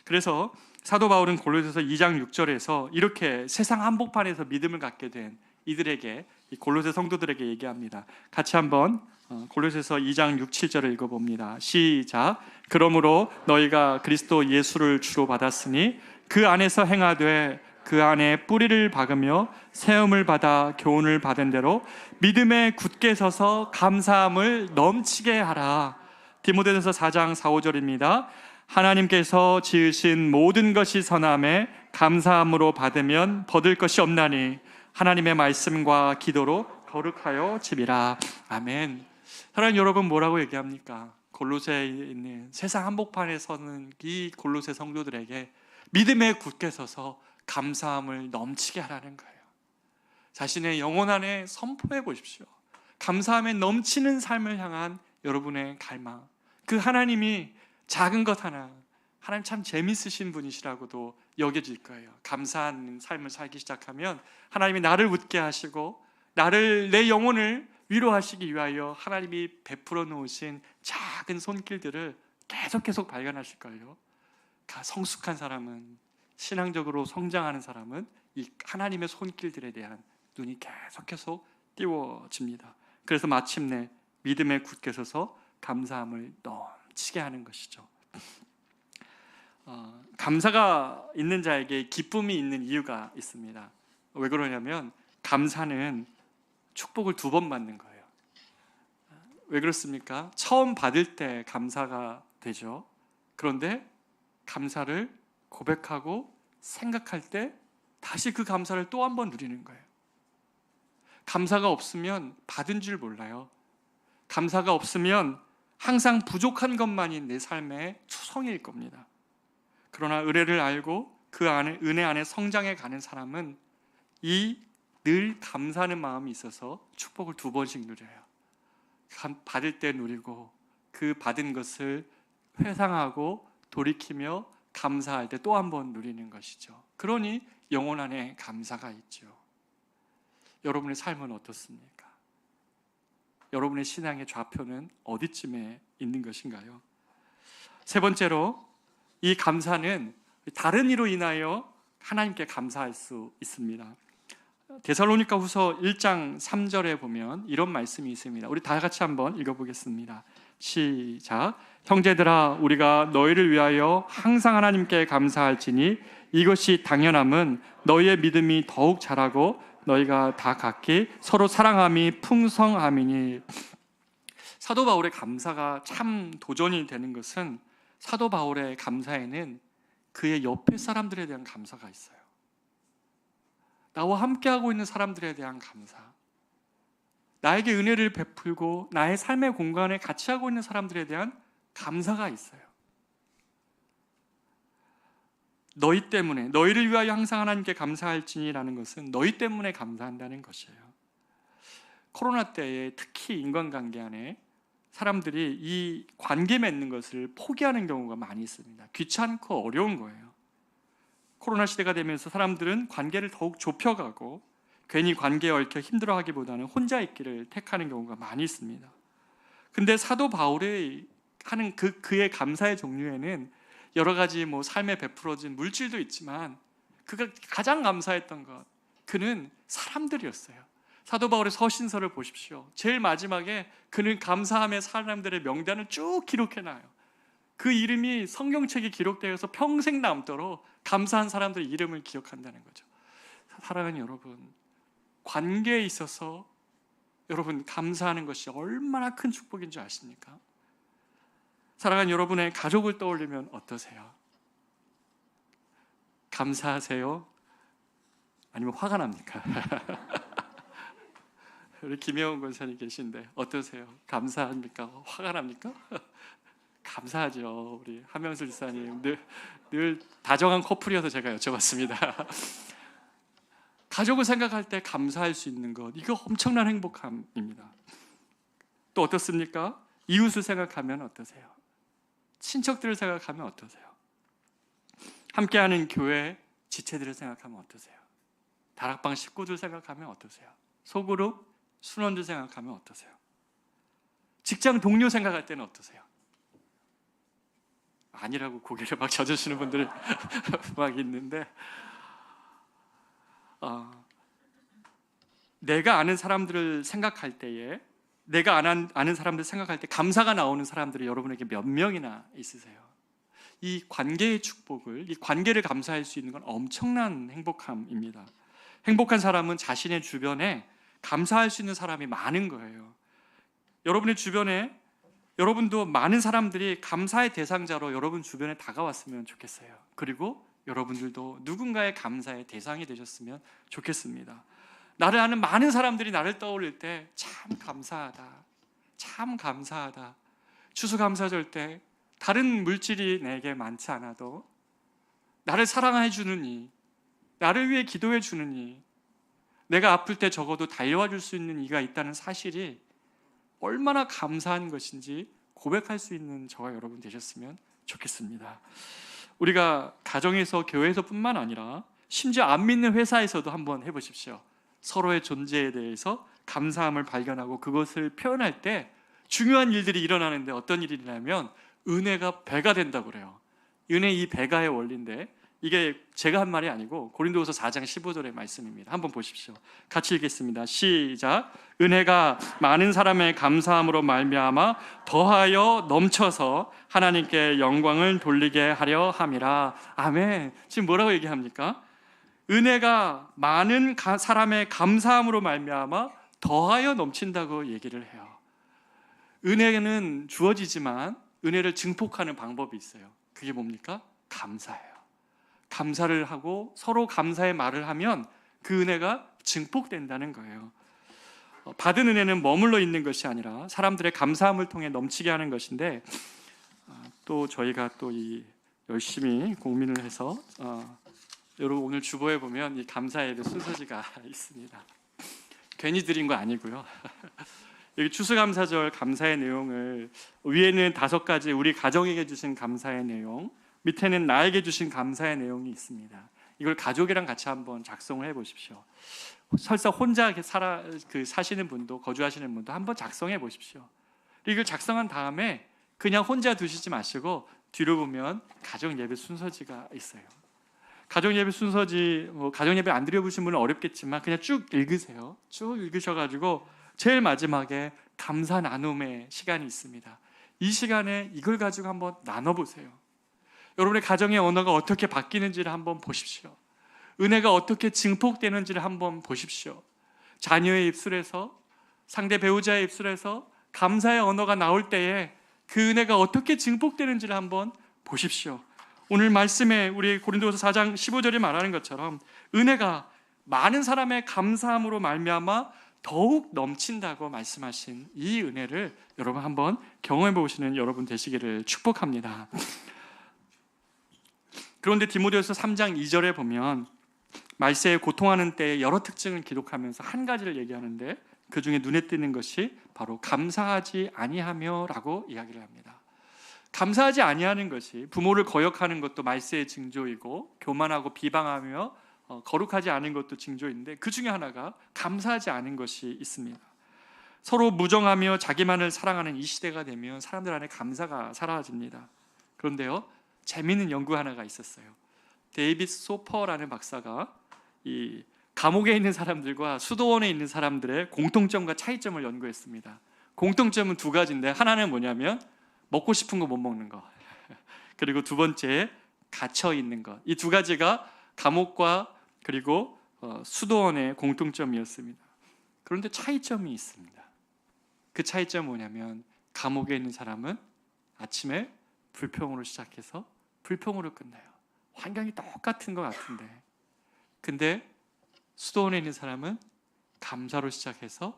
그래서 사도 바울은 골로새서 2장 6절에서 이렇게 세상 한복판에서 믿음을 갖게 된 이들에게, 이 골로새 성도들에게 얘기합니다. 같이 한번 골로새서 2장 6, 7절을 읽어봅니다. 시작. 그러므로 너희가 그리스도 예수를 주로 받았으니 그 안에서 행하되 그 안에 뿌리를 박으며 세움을 받아 교훈을 받은 대로 믿음에 굳게 서서 감사함을 넘치게 하라. 디모데전서 4장 4, 5절입니다. 하나님께서 지으신 모든 것이 선함에 감사함으로 받으면 버릴 것이 없나니 하나님의 말씀과 기도로 거룩하여 집이라. 아멘. 사랑하는 여러분, 뭐라고 얘기합니까? 골로새에 있는 세상 한복판에 서는 이 골로새 성도들에게 믿음에 굳게 서서 감사함을 넘치게 하라는 거예요. 자신의 영혼 안에 선포해 보십시오. 감사함에 넘치는 삶을 향한 여러분의 갈망, 그 하나님이 작은 것 하나, 하나님 참 재밌으신 분이시라고도 여겨질 거예요. 감사한 삶을 살기 시작하면 하나님이 나를 웃게 하시고 내 영혼을 위로하시기 위하여 하나님이 베풀어 놓으신 작은 손길들을 계속 발견하실 거예요. 성숙한 사람은, 신앙적으로 성장하는 사람은 이 하나님의 손길들에 대한 눈이 계속 띄워집니다. 그래서 마침내 믿음에 굳게 서서 감사함을 넘치게 하는 것이죠. 감사가 있는 자에게 기쁨이 있는 이유가 있습니다. 왜 그러냐면 감사는 축복을 2번 받는 거예요. 왜 그렇습니까? 처음 받을 때 감사가 되죠. 그런데 감사를 고백하고 생각할 때 다시 그 감사를 또 한 번 누리는 거예요. 감사가 없으면 받은 줄 몰라요. 감사가 없으면 항상 부족한 것만이 내 삶의 추성일 겁니다. 그러나 은혜를 알고 그 안에, 은혜 안에 성장해 가는 사람은 이 늘 감사하는 마음이 있어서 축복을 2번씩 누려요. 받을 때 누리고 그 받은 것을 회상하고 돌이키며 감사할 때 또 한 번 누리는 것이죠. 그러니 영혼 안에 감사가 있죠. 여러분의 삶은 어떻습니까? 여러분의 신앙의 좌표는 어디쯤에 있는 것인가요? 세 번째로, 이 감사는 다른 이로 인하여 하나님께 감사할 수 있습니다. 데살로니가 후서 1장 3절에 보면 이런 말씀이 있습니다. 우리 다 같이 한번 읽어보겠습니다. 시작. 형제들아, 우리가 너희를 위하여 항상 하나님께 감사할지니 이것이 당연함은 너희의 믿음이 더욱 자라고 너희가 다 각기 서로 사랑함이 풍성함이니. 사도 바울의 감사가 참 도전이 되는 것은 사도 바울의 감사에는 그의 옆에 사람들에 대한 감사가 있어요. 나와 함께하고 있는 사람들에 대한 감사, 나에게 은혜를 베풀고 나의 삶의 공간에 같이 하고 있는 사람들에 대한 감사가 있어요. 너희 때문에, 너희를 위하여 항상 하나님께 감사할지니라는 것은 너희 때문에 감사한다는 것이에요. 코로나 때에 특히 인간관계 안에 사람들이 이 관계 맺는 것을 포기하는 경우가 많이 있습니다. 귀찮고 어려운 거예요. 코로나 시대가 되면서 사람들은 관계를 더욱 좁혀가고 괜히 관계에 얽혀 힘들어하기보다는 혼자 있기를 택하는 경우가 많이 있습니다. 근데 사도 바울이 하는 그의 감사의 종류에는 여러 가지 삶에 베풀어진 물질도 있지만 그가 가장 감사했던 것, 그는 사람들이었어요. 사도 바울의 서신서를 보십시오. 제일 마지막에 그는 감사함의 사람들의 명단을 쭉 기록해놔요. 그 이름이 성경책에 기록되어서 평생 남도록 감사한 사람들의 이름을 기억한다는 거죠. 사랑하는 여러분, 관계에 있어서 여러분 감사하는 것이 얼마나 큰 축복인 줄 아십니까? 사랑하는 여러분의 가족을 떠올리면 어떠세요? 감사하세요? 아니면 화가 납니까? 우리 김혜원 권사님 계신데 어떠세요? 감사합니까? 화가 납니까? 감사하죠. 우리 한명술 지사님 늘 다정한 커플이어서 제가 여쭤봤습니다. 가족을 생각할 때 감사할 수 있는 것, 이거 엄청난 행복함입니다. 또 어떻습니까? 이웃을 생각하면 어떠세요? 친척들을 생각하면 어떠세요? 함께하는 교회 지체들을 생각하면 어떠세요? 다락방 식구들 생각하면 어떠세요? 소그룹 순원들 생각하면 어떠세요? 직장 동료 생각할 때는 어떠세요? 아니라고 고개를 막 젖으시는 분들 막 있는데, 내가 아는 사람들을 생각할 때에, 내가 아는 사람들 생각할 때 감사가 나오는 사람들이 여러분에게 몇 명이나 있으세요? 이 관계의 축복을, 이 관계를 감사할 수 있는 건 엄청난 행복함입니다. 행복한 사람은 자신의 주변에 감사할 수 있는 사람이 많은 거예요. 여러분의 주변에 여러분도 많은 사람들이 감사의 대상자로 여러분 주변에 다가왔으면 좋겠어요. 그리고 여러분들도 누군가의 감사의 대상이 되셨으면 좋겠습니다. 나를 아는 많은 사람들이 나를 떠올릴 때 참 감사하다, 참 감사하다. 추수감사절 때 다른 물질이 내게 많지 않아도 나를 사랑해 주는 이, 나를 위해 기도해 주는 이, 내가 아플 때 적어도 달려와 줄 수 있는 이가 있다는 사실이 얼마나 감사한 것인지 고백할 수 있는 저와 여러분 되셨으면 좋겠습니다. 우리가 가정에서, 교회에서 뿐만 아니라 심지어 안 믿는 회사에서도 한번 해보십시오. 서로의 존재에 대해서 감사함을 발견하고 그것을 표현할 때 중요한 일들이 일어나는데, 어떤 일이냐면 은혜가 배가 된다고 그래요. 은혜, 이 배가의 원리인데, 이게 제가 한 말이 아니고 고린도후서 4장 15절의 말씀입니다. 한번 보십시오. 같이 읽겠습니다. 시작. 은혜가 많은 사람의 감사함으로 말미암아 더하여 넘쳐서 하나님께 영광을 돌리게 하려 함이라. 아멘. 지금 뭐라고 얘기합니까? 은혜가 많은 사람의 감사함으로 말미암아 더하여 넘친다고 얘기를 해요. 은혜는 주어지지만 은혜를 증폭하는 방법이 있어요. 그게 뭡니까? 감사예요. 감사를 하고 서로 감사의 말을 하면 그 은혜가 증폭된다는 거예요. 받은 은혜는 머물러 있는 것이 아니라 사람들의 감사함을 통해 넘치게 하는 것인데, 또 저희가 또 이 열심히 고민을 해서 여러분 오늘 주보에 보면 이 감사 예배 순서지가 있습니다. 괜히 드린 거 아니고요. 여기 추수감사절 감사의 내용을, 위에는 5가지 우리 가정에게 주신 감사의 내용, 밑에는 나에게 주신 감사의 내용이 있습니다. 이걸 가족이랑 같이 한번 작성을 해보십시오. 설사 혼자 사시는 분도, 거주하시는 분도 한번 작성해 보십시오. 이걸 작성한 다음에 그냥 혼자 두시지 마시고 뒤로 보면 가정 예배 순서지가 있어요. 가정 예배 순서지, 가정 예배 안 드려보신 분은 어렵겠지만 그냥 쭉 읽으세요. 쭉 읽으셔가지고 제일 마지막에 감사 나눔의 시간이 있습니다. 이 시간에 이걸 가지고 한번 나눠보세요. 여러분의 가정의 언어가 어떻게 바뀌는지를 한번 보십시오. 은혜가 어떻게 증폭되는지를 한번 보십시오. 자녀의 입술에서, 상대 배우자의 입술에서 감사의 언어가 나올 때에 그 은혜가 어떻게 증폭되는지를 한번 보십시오. 오늘 말씀에 우리 고린도후서 4장 15절이 말하는 것처럼 은혜가 많은 사람의 감사함으로 말미암아 더욱 넘친다고 말씀하신 이 은혜를 여러분 한번 경험해 보시는 여러분 되시기를 축복합니다. 그런데 디모데후서 3장 2절에 보면 말세에 고통하는 때에 여러 특징을 기록하면서 한 가지를 얘기하는데 그 중에 눈에 띄는 것이 바로 감사하지 아니하며라고 이야기를 합니다. 감사하지 아니하는 것이 부모를 거역하는 것도 말세의 징조이고 교만하고 비방하며 거룩하지 않은 것도 징조인데 그 중에 하나가 감사하지 않은 것이 있습니다. 서로 무정하며 자기만을 사랑하는 이 시대가 되면 사람들 안에 감사가 사라집니다. 그런데요, 재미있는 연구 하나가 있었어요. 데이빗 소퍼라는 박사가 이 감옥에 있는 사람들과 수도원에 있는 사람들의 공통점과 차이점을 연구했습니다. 공통점은 두 가지인데 하나는 뭐냐면 먹고 싶은 거 못 먹는 거, 그리고 두 번째 갇혀 있는 것. 이 두 가지가 감옥과 그리고 수도원의 공통점이었습니다. 그런데 차이점이 있습니다. 그 차이점은 뭐냐면 감옥에 있는 사람은 아침에 불평으로 시작해서 불평으로 끝나요. 환경이 똑같은 것 같은데, 근데 수도원에 있는 사람은 감사로 시작해서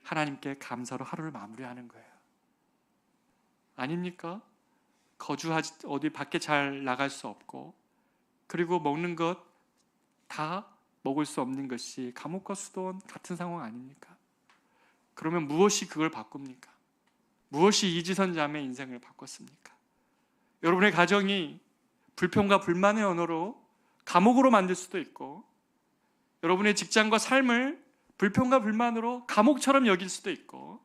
하나님께 감사로 하루를 마무리하는 거예요. 아닙니까? 거주하지 어디 밖에 잘 나갈 수 없고 그리고 먹는 것 다 먹을 수 없는 것이 감옥과 수도원 같은 상황 아닙니까? 그러면 무엇이 그걸 바꿉니까? 무엇이 이지선 자매의 인생을 바꿨습니까? 여러분의 가정이 불평과 불만의 언어로 감옥으로 만들 수도 있고 여러분의 직장과 삶을 불평과 불만으로 감옥처럼 여길 수도 있고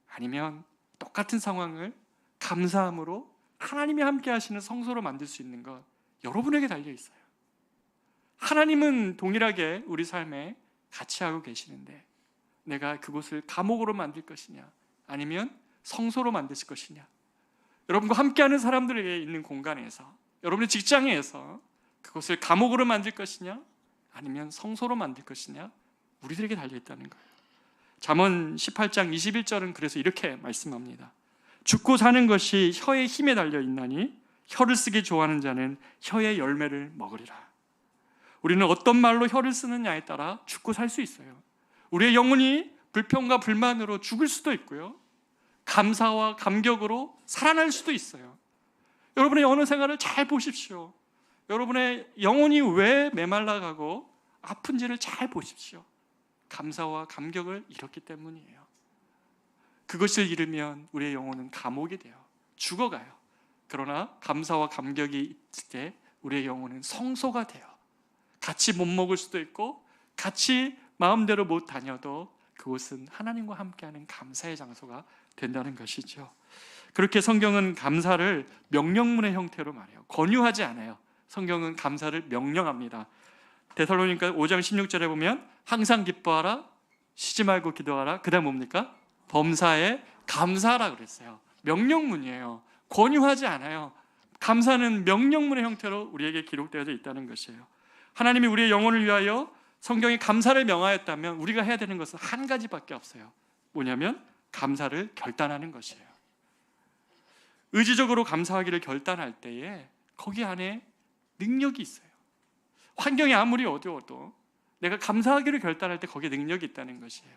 아니면 똑같은 상황을 감사함으로 하나님이 함께 하시는 성소로 만들 수 있는 것 여러분에게 달려 있어요. 하나님은 동일하게 우리 삶에 같이 하고 계시는데 내가 그곳을 감옥으로 만들 것이냐 아니면 성소로 만드실 것이냐, 여러분과 함께하는 사람들에게 있는 공간에서 여러분의 직장에서 그곳을 감옥으로 만들 것이냐 아니면 성소로 만들 것이냐 우리들에게 달려있다는 거예요. 잠언 18장 21절은 그래서 이렇게 말씀합니다. 죽고 사는 것이 혀의 힘에 달려있나니 혀를 쓰기 좋아하는 자는 혀의 열매를 먹으리라. 우리는 어떤 말로 혀를 쓰느냐에 따라 죽고 살 수 있어요. 우리의 영혼이 불평과 불만으로 죽을 수도 있고요, 감사와 감격으로 살아날 수도 있어요. 여러분의 영혼 생활을 잘 보십시오. 여러분의 영혼이 왜 메말라가고 아픈지를 잘 보십시오. 감사와 감격을 잃었기 때문이에요. 그것을 잃으면 우리의 영혼은 감옥이 돼요. 죽어가요. 그러나 감사와 감격이 있을 때 우리의 영혼은 성소가 돼요. 같이 못 먹을 수도 있고 같이 마음대로 못 다녀도 그곳은 하나님과 함께하는 감사의 장소가 된다는 것이죠. 그렇게 성경은 감사를 명령문의 형태로 말해요. 권유하지 않아요. 성경은 감사를 명령합니다. 데살로니가 5장 16절에 보면 항상 기뻐하라, 쉬지 말고 기도하라, 그 다음 뭡니까? 범사에 감사하라 그랬어요. 명령문이에요. 권유하지 않아요. 감사는 명령문의 형태로 우리에게 기록되어져 있다는 것이에요. 하나님이 우리의 영혼을 위하여 성경에 감사를 명하였다면 우리가 해야 되는 것은 한 가지밖에 없어요. 뭐냐면 감사를 결단하는 것이에요. 의지적으로 감사하기를 결단할 때에 거기 안에 능력이 있어요. 환경이 아무리 어려워도 내가 감사하기를 결단할 때 거기에 능력이 있다는 것이에요.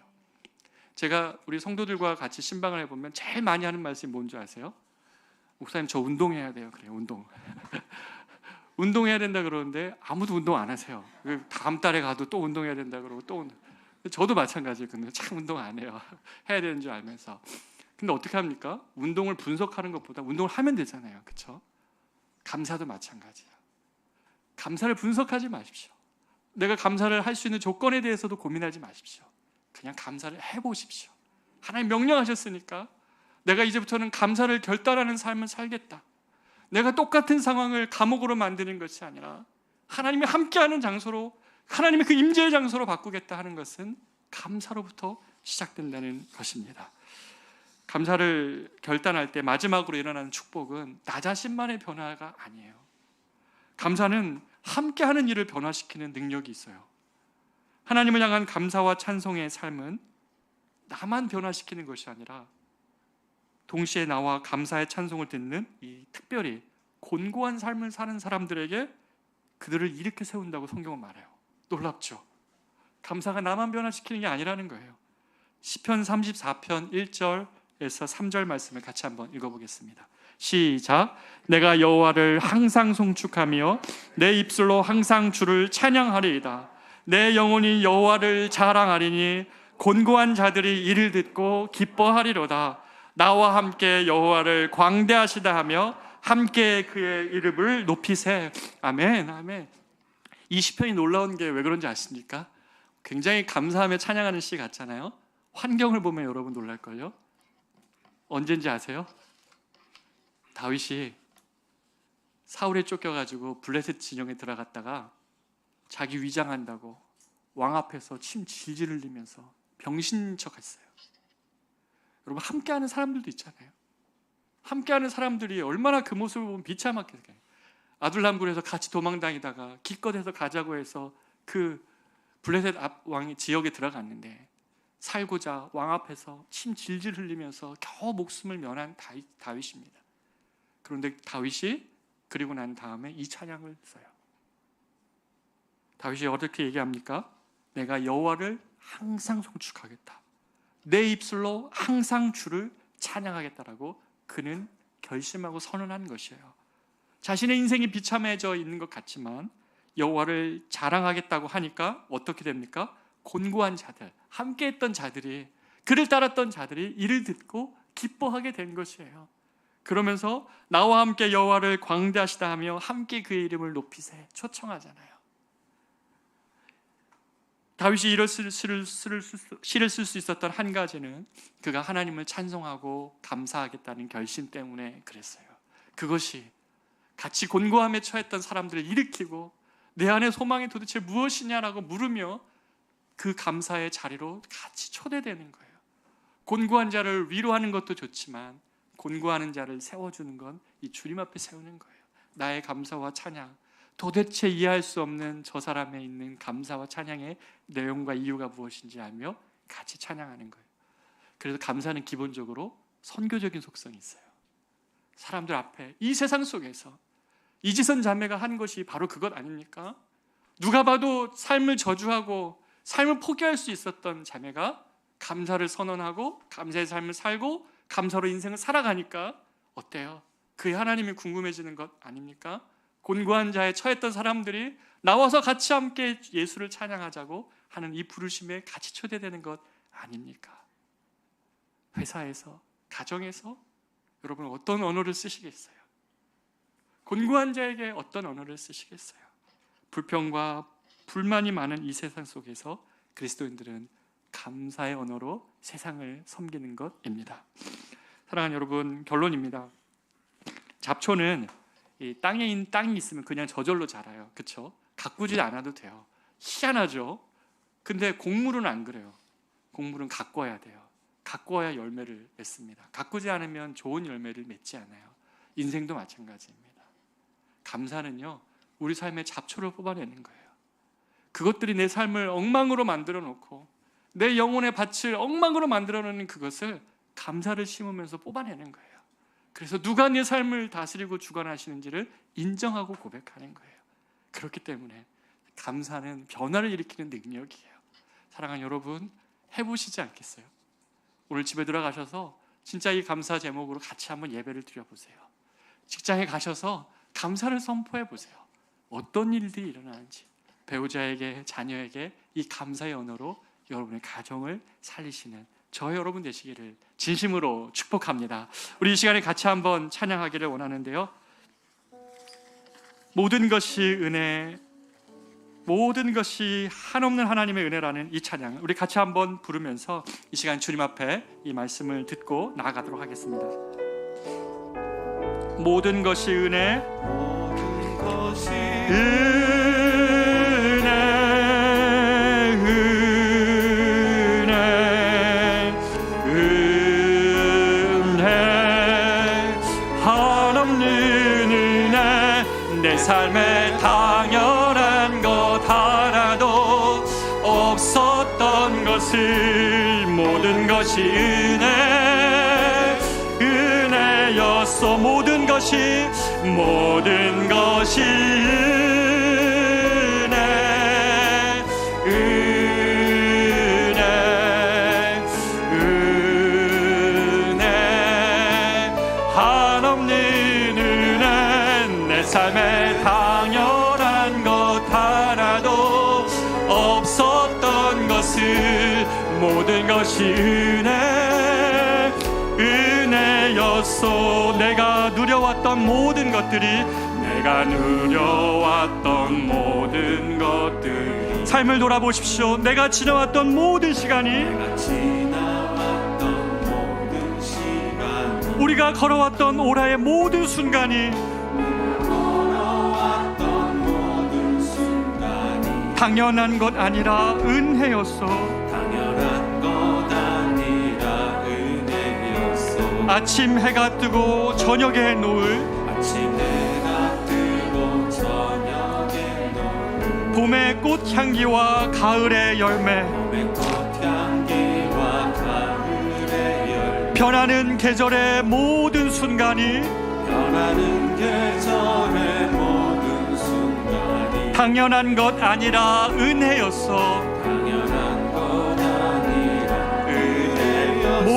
제가 우리 성도들과 같이 신방을 해보면 제일 많이 하는 말씀이 뭔지 아세요? 목사님 저 운동해야 돼요. 그래요, 운동. 운동해야 된다 그러는데 아무도 운동 안 하세요. 다음 달에 가도 또 운동해야 된다 그러고 또 운동. 저도 마찬가지예요. 근데 참 운동 안 해요. 해야 되는 줄 알면서. 근데 어떻게 합니까? 운동을 분석하는 것보다 운동을 하면 되잖아요. 그렇죠? 감사도 마찬가지예요. 감사를 분석하지 마십시오. 내가 감사를 할 수 있는 조건에 대해서도 고민하지 마십시오. 그냥 감사를 해보십시오. 하나님 명령하셨으니까 내가 이제부터는 감사를 결단하는 삶을 살겠다. 내가 똑같은 상황을 감옥으로 만드는 것이 아니라 하나님이 함께하는 장소로, 하나님의 그 임재의 장소로 바꾸겠다 하는 것은 감사로부터 시작된다는 것입니다. 감사를 결단할 때 마지막으로 일어나는 축복은 나 자신만의 변화가 아니에요. 감사는 함께하는 일을 변화시키는 능력이 있어요. 하나님을 향한 감사와 찬송의 삶은 나만 변화시키는 것이 아니라 동시에 나와 감사의 찬송을 듣는 이 특별히 곤고한 삶을 사는 사람들에게 그들을 일으켜 세운다고 성경은 말해요. 놀랍죠? 감사가 나만 변화시키는 게 아니라는 거예요. 시편 34편 1절에서 3절 말씀을 같이 한번 읽어보겠습니다. 시작. 내가 여호와를 항상 송축하며 내 입술로 항상 주를 찬양하리이다. 내 영혼이 여호와를 자랑하리니 곤고한 자들이 이를 듣고 기뻐하리로다. 나와 함께 여호와를 광대하시다 하며 함께 그의 이름을 높이세. 아멘, 아멘. 이 시편이 놀라운 게 왜 그런지 아십니까? 굉장히 감사하며 찬양하는 시 같잖아요. 환경을 보면 여러분 놀랄걸요. 언젠지 아세요? 다윗이 사울에 쫓겨가지고 블레셋 진영에 들어갔다가 자기 위장한다고 왕 앞에서 침 질질 흘리면서 병신인 척했어요. 여러분, 함께하는 사람들도 있잖아요. 함께하는 사람들이 얼마나 그 모습을 보면 비참하겠어요. 아둘람굴에서 같이 도망다니다가 기껏해서 가자고 해서 그 블레셋 왕의 지역에 들어갔는데 살고자 왕 앞에서 침 질질 흘리면서 겨우 목숨을 면한 다윗입니다. 그런데 다윗이 그리고 난 다음에 이 찬양을 써요. 다윗이 어떻게 얘기합니까? 내가 여호와를 항상 송축하겠다. 내 입술로 항상 주를 찬양하겠다라고 그는 결심하고 선언한 것이에요. 자신의 인생이 비참해져 있는 것 같지만 여호와를 자랑하겠다고 하니까 어떻게 됩니까? 곤고한 자들, 함께했던 자들이, 그를 따랐던 자들이 이를 듣고 기뻐하게 된 것이에요. 그러면서 나와 함께 여호와를 광대하시다 하며 함께 그의 이름을 높이세 초청하잖아요. 다윗이 이런 시를 쓸 수 있었던 한 가지는 그가 하나님을 찬송하고 감사하겠다는 결심 때문에 그랬어요. 그것이 같이 곤고함에 처했던 사람들을 일으키고 내 안의 소망이 도대체 무엇이냐라고 물으며 그 감사의 자리로 같이 초대되는 거예요. 곤고한 자를 위로하는 것도 좋지만 곤고하는 자를 세워주는 건 이 주님 앞에 세우는 거예요. 나의 감사와 찬양, 도대체 이해할 수 없는 저 사람에 있는 감사와 찬양의 내용과 이유가 무엇인지 알며 같이 찬양하는 거예요. 그래서 감사는 기본적으로 선교적인 속성이 있어요. 사람들 앞에 이 세상 속에서 이지선 자매가 한 것이 바로 그것 아닙니까? 누가 봐도 삶을 저주하고 삶을 포기할 수 있었던 자매가 감사를 선언하고 감사의 삶을 살고 감사로 인생을 살아가니까 어때요? 그의 하나님이 궁금해지는 것 아닙니까? 곤고한 자에 처했던 사람들이 나와서 같이 함께 예수를 찬양하자고 하는 이 부르심에 같이 초대되는 것 아닙니까? 회사에서, 가정에서 여러분 어떤 언어를 쓰시겠어요? 곤고한 자에게 어떤 언어를 쓰시겠어요? 불평과 불만이 많은 이 세상 속에서 그리스도인들은 감사의 언어로 세상을 섬기는 것입니다. 사랑하는 여러분, 결론입니다. 잡초는 이 땅이 있으면 그냥 저절로 자라요. 그렇죠? 가꾸지 않아도 돼요. 희한하죠? 근데 곡물은 안 그래요. 곡물은 가꿔야 돼요. 가꿔야 열매를 맺습니다. 가꾸지 않으면 좋은 열매를 맺지 않아요. 인생도 마찬가지입니다. 감사는요, 우리 삶의 잡초를 뽑아내는 거예요. 그것들이 내 삶을 엉망으로 만들어 놓고 내 영혼의 밭을 엉망으로 만들어 놓는 그것을 감사를 심으면서 뽑아내는 거예요. 그래서 누가 내 삶을 다스리고 주관하시는지를 인정하고 고백하는 거예요. 그렇기 때문에 감사는 변화를 일으키는 능력이에요. 사랑하는 여러분, 해보시지 않겠어요? 오늘 집에 들어가셔서 진짜 이 감사 제목으로 같이 한번 예배를 드려보세요. 직장에 가셔서 감사를 선포해 보세요. 어떤 일들이 일어나는지, 배우자에게, 자녀에게 이 감사의 언어로 여러분의 가정을 살리시는 저 여러분 되시기를 진심으로 축복합니다. 우리 이 시간에 같이 한번 찬양하기를 원하는데요. 모든 것이 은혜, 모든 것이 한없는 하나님의 은혜라는 이 찬양, 우리 같이 한번 부르면서 이 시간 주님 앞에 이 말씀을 듣고 나아가도록 하겠습니다. 모든 것이 은혜, 모든 것이 삶에 당연한 것 하나도 없었던 것을 모든 것이 은혜였어. 모든 것이 은혜 한없는 은혜 내 삶에 당연한 것 하나도 없었던 것을 모든 것이 은혜였소. 내가 누려왔던 모든 것들이 내가 누려왔던 모든 것들이 삶을 돌아보십시오. 내가 지나왔던 모든 시간이 우리가 걸어왔던 오라의 모든 순간이 당연한 것 아니라 은혜였소. 당연한 것 아니라 은혜였소. 아침 해가 뜨고 저녁에 노을 아침 해가 뜨고 저녁에 노을 봄의 꽃향기와 가을의 열매 봄의 꽃향기와 가을의 열매 변하는 계절의 모든 순간이 변하는 계절의 모든 순간이 당연한 것 아니라 은혜였소. 당연한 것 아니라 은혜였소.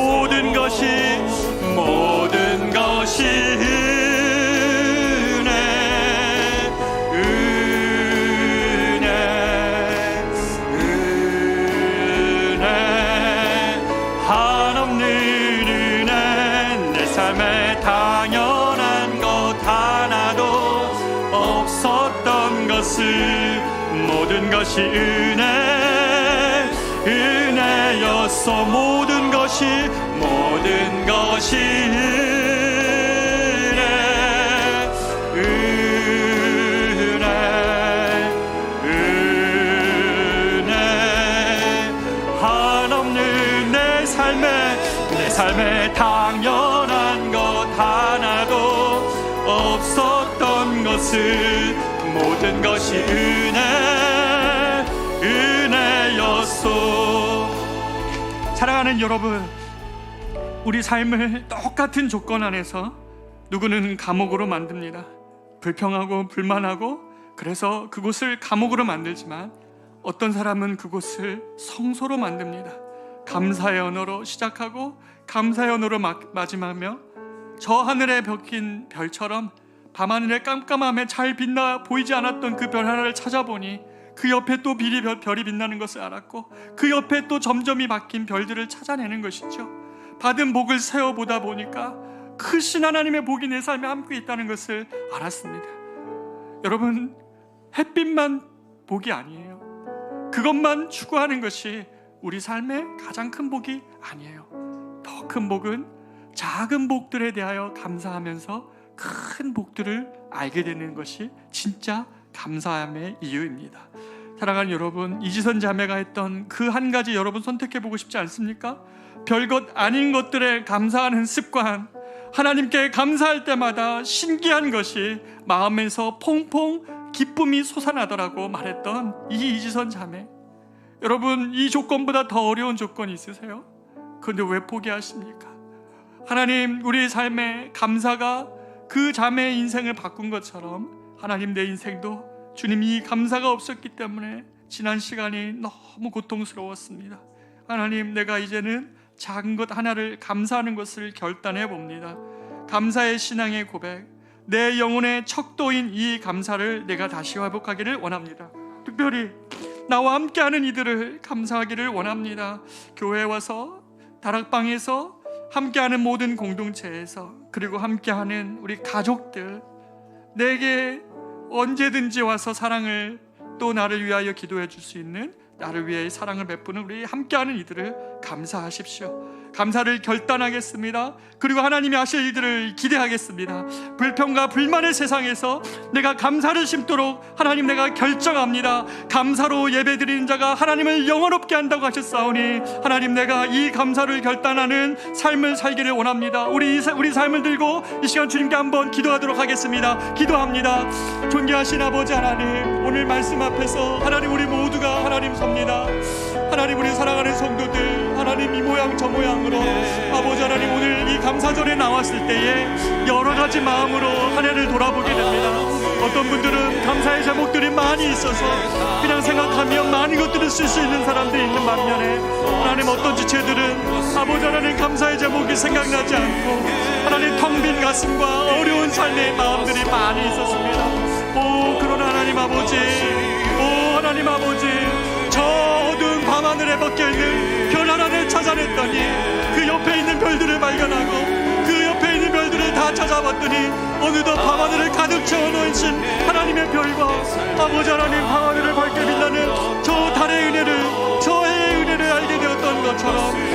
모든 것이 은혜 한없는 은혜 내 삶에 당연한 것 하나도 없었던 것을 모든 것이 은혜였소. 모든 것이 은혜 한없는 내 삶에 당연한 것 하나도 없었던 것을 모든 것이 은혜였소. 사랑하는 여러분, 우리 삶을 똑같은 조건 안에서 누구는 감옥으로 만듭니다. 불평하고 불만하고 그래서 그곳을 감옥으로 만들지만 어떤 사람은 그곳을 성소로 만듭니다. 감사의 언어로 시작하고 감사의 언어로 마지막하며 저 하늘에 벽힌 별처럼 밤하늘의 깜깜함에 잘 빛나 보이지 않았던 그 별 하나를 찾아보니 그 옆에 또 별이 빛나는 것을 알았고 그 옆에 또 점점이 박힌 별들을 찾아내는 것이죠. 받은 복을 세어보다 보니까 크신 하나님의 복이 내 삶에 함께 있다는 것을 알았습니다. 여러분, 햇빛만 복이 아니에요. 그것만 추구하는 것이 우리 삶의 가장 큰 복이 아니에요. 더 큰 복은 작은 복들에 대하여 감사하면서 큰 복들을 알게 되는 것이 진짜 감사함의 이유입니다. 사랑하는 여러분, 이지선 자매가 했던 그 한 가지 여러분 선택해보고 싶지 않습니까? 별것 아닌 것들에 감사하는 습관, 하나님께 감사할 때마다 신기한 것이 마음에서 퐁퐁 기쁨이 솟아나더라고 말했던 이 이지선 자매. 여러분, 이 조건보다 더 어려운 조건이 있으세요? 그런데 왜 포기하십니까? 하나님, 우리 삶의 감사가 그 자매의 인생을 바꾼 것처럼 하나님, 내 인생도 주님이 감사가 없었기 때문에 지난 시간이 너무 고통스러웠습니다. 하나님, 내가 이제는 작은 것 하나를 감사하는 것을 결단해 봅니다. 감사의 신앙의 고백, 내 영혼의 척도인 이 감사를 내가 다시 회복하기를 원합니다. 특별히 나와 함께하는 이들을 감사하기를 원합니다. 교회에 와서, 다락방에서, 함께하는 모든 공동체에서, 그리고 함께하는 우리 가족들, 내게 언제든지 와서 사랑을, 또 나를 위하여 기도해 줄 수 있는, 나를 위해 사랑을 베푸는 우리 함께하는 이들을 감사하십시오. 감사를 결단하겠습니다. 그리고 하나님이 하실 일들을 기대하겠습니다. 불평과 불만의 세상에서 내가 감사를 심도록 하나님, 내가 결정합니다. 감사로 예배드리는 자가 하나님을 영원롭게 한다고 하셨사오니 하나님, 내가 이 감사를 결단하는 삶을 살기를 원합니다. 우리 삶을 들고 이 시간 주님께 한번 기도하도록 하겠습니다. 기도합니다. 존귀하신 아버지 하나님, 오늘 말씀 앞에서 하나님, 우리 모두가 하나님 섭니다. 하나님, 우리 사랑하는 성도들, 하나님 이 모양 저 모양으로 아버지 하나님, 오늘 이 감사절에 나왔을 때에 여러 가지 마음으로 한 해를 돌아보게 됩니다. 어떤 분들은 감사의 제목들이 많이 있어서 그냥 생각하면 많은 것들을 쓸 수 있는 사람들이 있는 반면에, 하나님 어떤 지체들은 아버지 하나님 감사의 제목이 생각나지 않고 하나님 텅 빈 가슴 가슴과 어려운 삶의 마음들이 많이 있었습니다. 그러나 하나님 아버지, 하나님 아버지, 저 어두운 밤하늘에 벗겨있는 별 하나를 찾아냈더니 그 옆에 있는 별들을 발견하고 그 옆에 있는 별들을 다 찾아봤더니 어느덧 밤하늘을 가득 채워놓으신 하나님의 별과 아버지 하나님 밤하늘을 밝게 빛나는 저 달의 은혜를, 저 해의 은혜를 알게 되었던 것처럼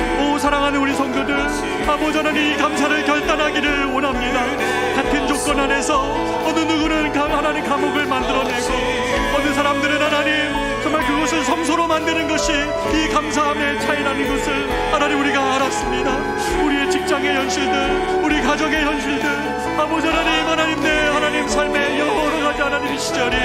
사랑하는 우리 성도들, 아버지 하나님 이 감사를 결단하기를 원합니다. 같은 조건 안에서 어느 누구는 하나님 감옥을 만들어내고 어느 사람들은 하나님 정말 그것을 성소로 만드는 것이 이 감사함의 차이라는 것을 하나님 우리가 알았습니다. 우리의 직장의 현실들, 우리 가정의 현실들, 아버지 하나님 내 하나님 삶의 여러 가지 하나님의 시절이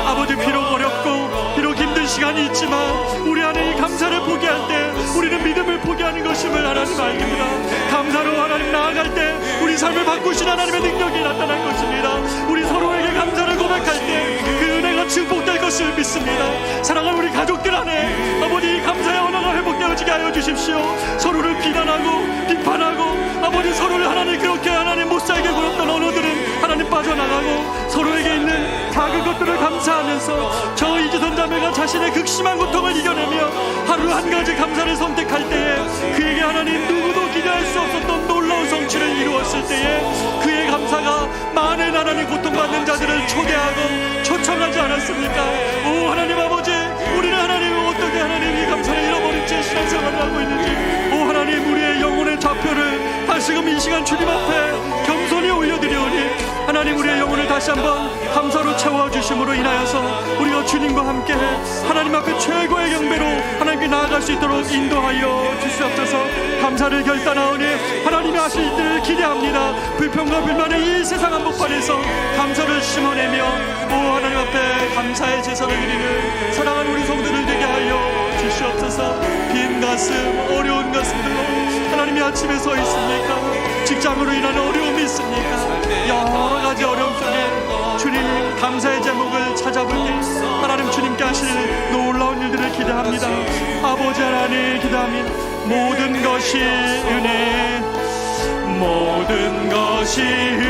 아버지 비록 어렵고 비록 힘든 시간이 있지만 우리 안에 이 감사를 포기할 때 우리는 믿음을 포기하는 것임을 하나님 알깁니다. 감사로 하나님 나아갈 때 우리 삶을 바꾸신 하나님의 능력이 나타날 것입니다. 우리 서로에게 감사를 고백할 때 그 은혜가 증폭될 것을 믿습니다. 사랑하는 우리 가족들 안에 아버지 감사의 언어가 회복되어지게 하여 주십시오. 서로를 비난하고 비판하고 아버지 서로를 하나님 그렇게 하나님 못살게 굴었던 언어들은 하나님 빠져나가고 서로에게 있는 작은 것들을 감사하면서 저 이지선 자매가 자신의 극심한 고통을 이겨내며 하루 한 가지 감사를 선택할 때에 그에게 하나님 누구도 기대할 수 없었던 놀라운 성취를 이루었을 때에 그의 감사가 많은 하나님 고통받는 자들을 초대하고 초청하지 않았습니까? 오 하나님 아버지, 우리는 하나님 어떻게 하나님 이 감사를 잃어버린 채 신앙생활을 하고 있는지 오 하나님 우리의 영혼의 좌표를 다시금 이 시간 주님 앞에 겸손히 올려드리오니 하나님 우리의 영혼을 다시 한번 감사로 채워주심으로 인하여서 우리가 주님과 함께 하나님 앞에 최고의 경배로 하나님께 나아갈 수 있도록 인도하여 주시옵소서. 감사를 결단하오니 하나님이 하실 일들을 기대합니다. 불평과 불만의 이 세상 한복판에서 감사를 심어내며 오 하나님 앞에 감사의 제사를 드리는 사랑하는 우리 성도들 되게 하여 주시옵소서. 빈 가슴, 어려운 가슴들로 하나님이 아침에 서 있습니까? 직장으로 인한 어려움이 있습니까? 여러 가지 어려움 속에 주님 감사의 제목을 찾아볼 때 하나님 주님께 하시는 놀라운 일들을 기대합니다. 아버지 하나님 기대합니다. 모든 것이 은혜, 모든 것이 은혜,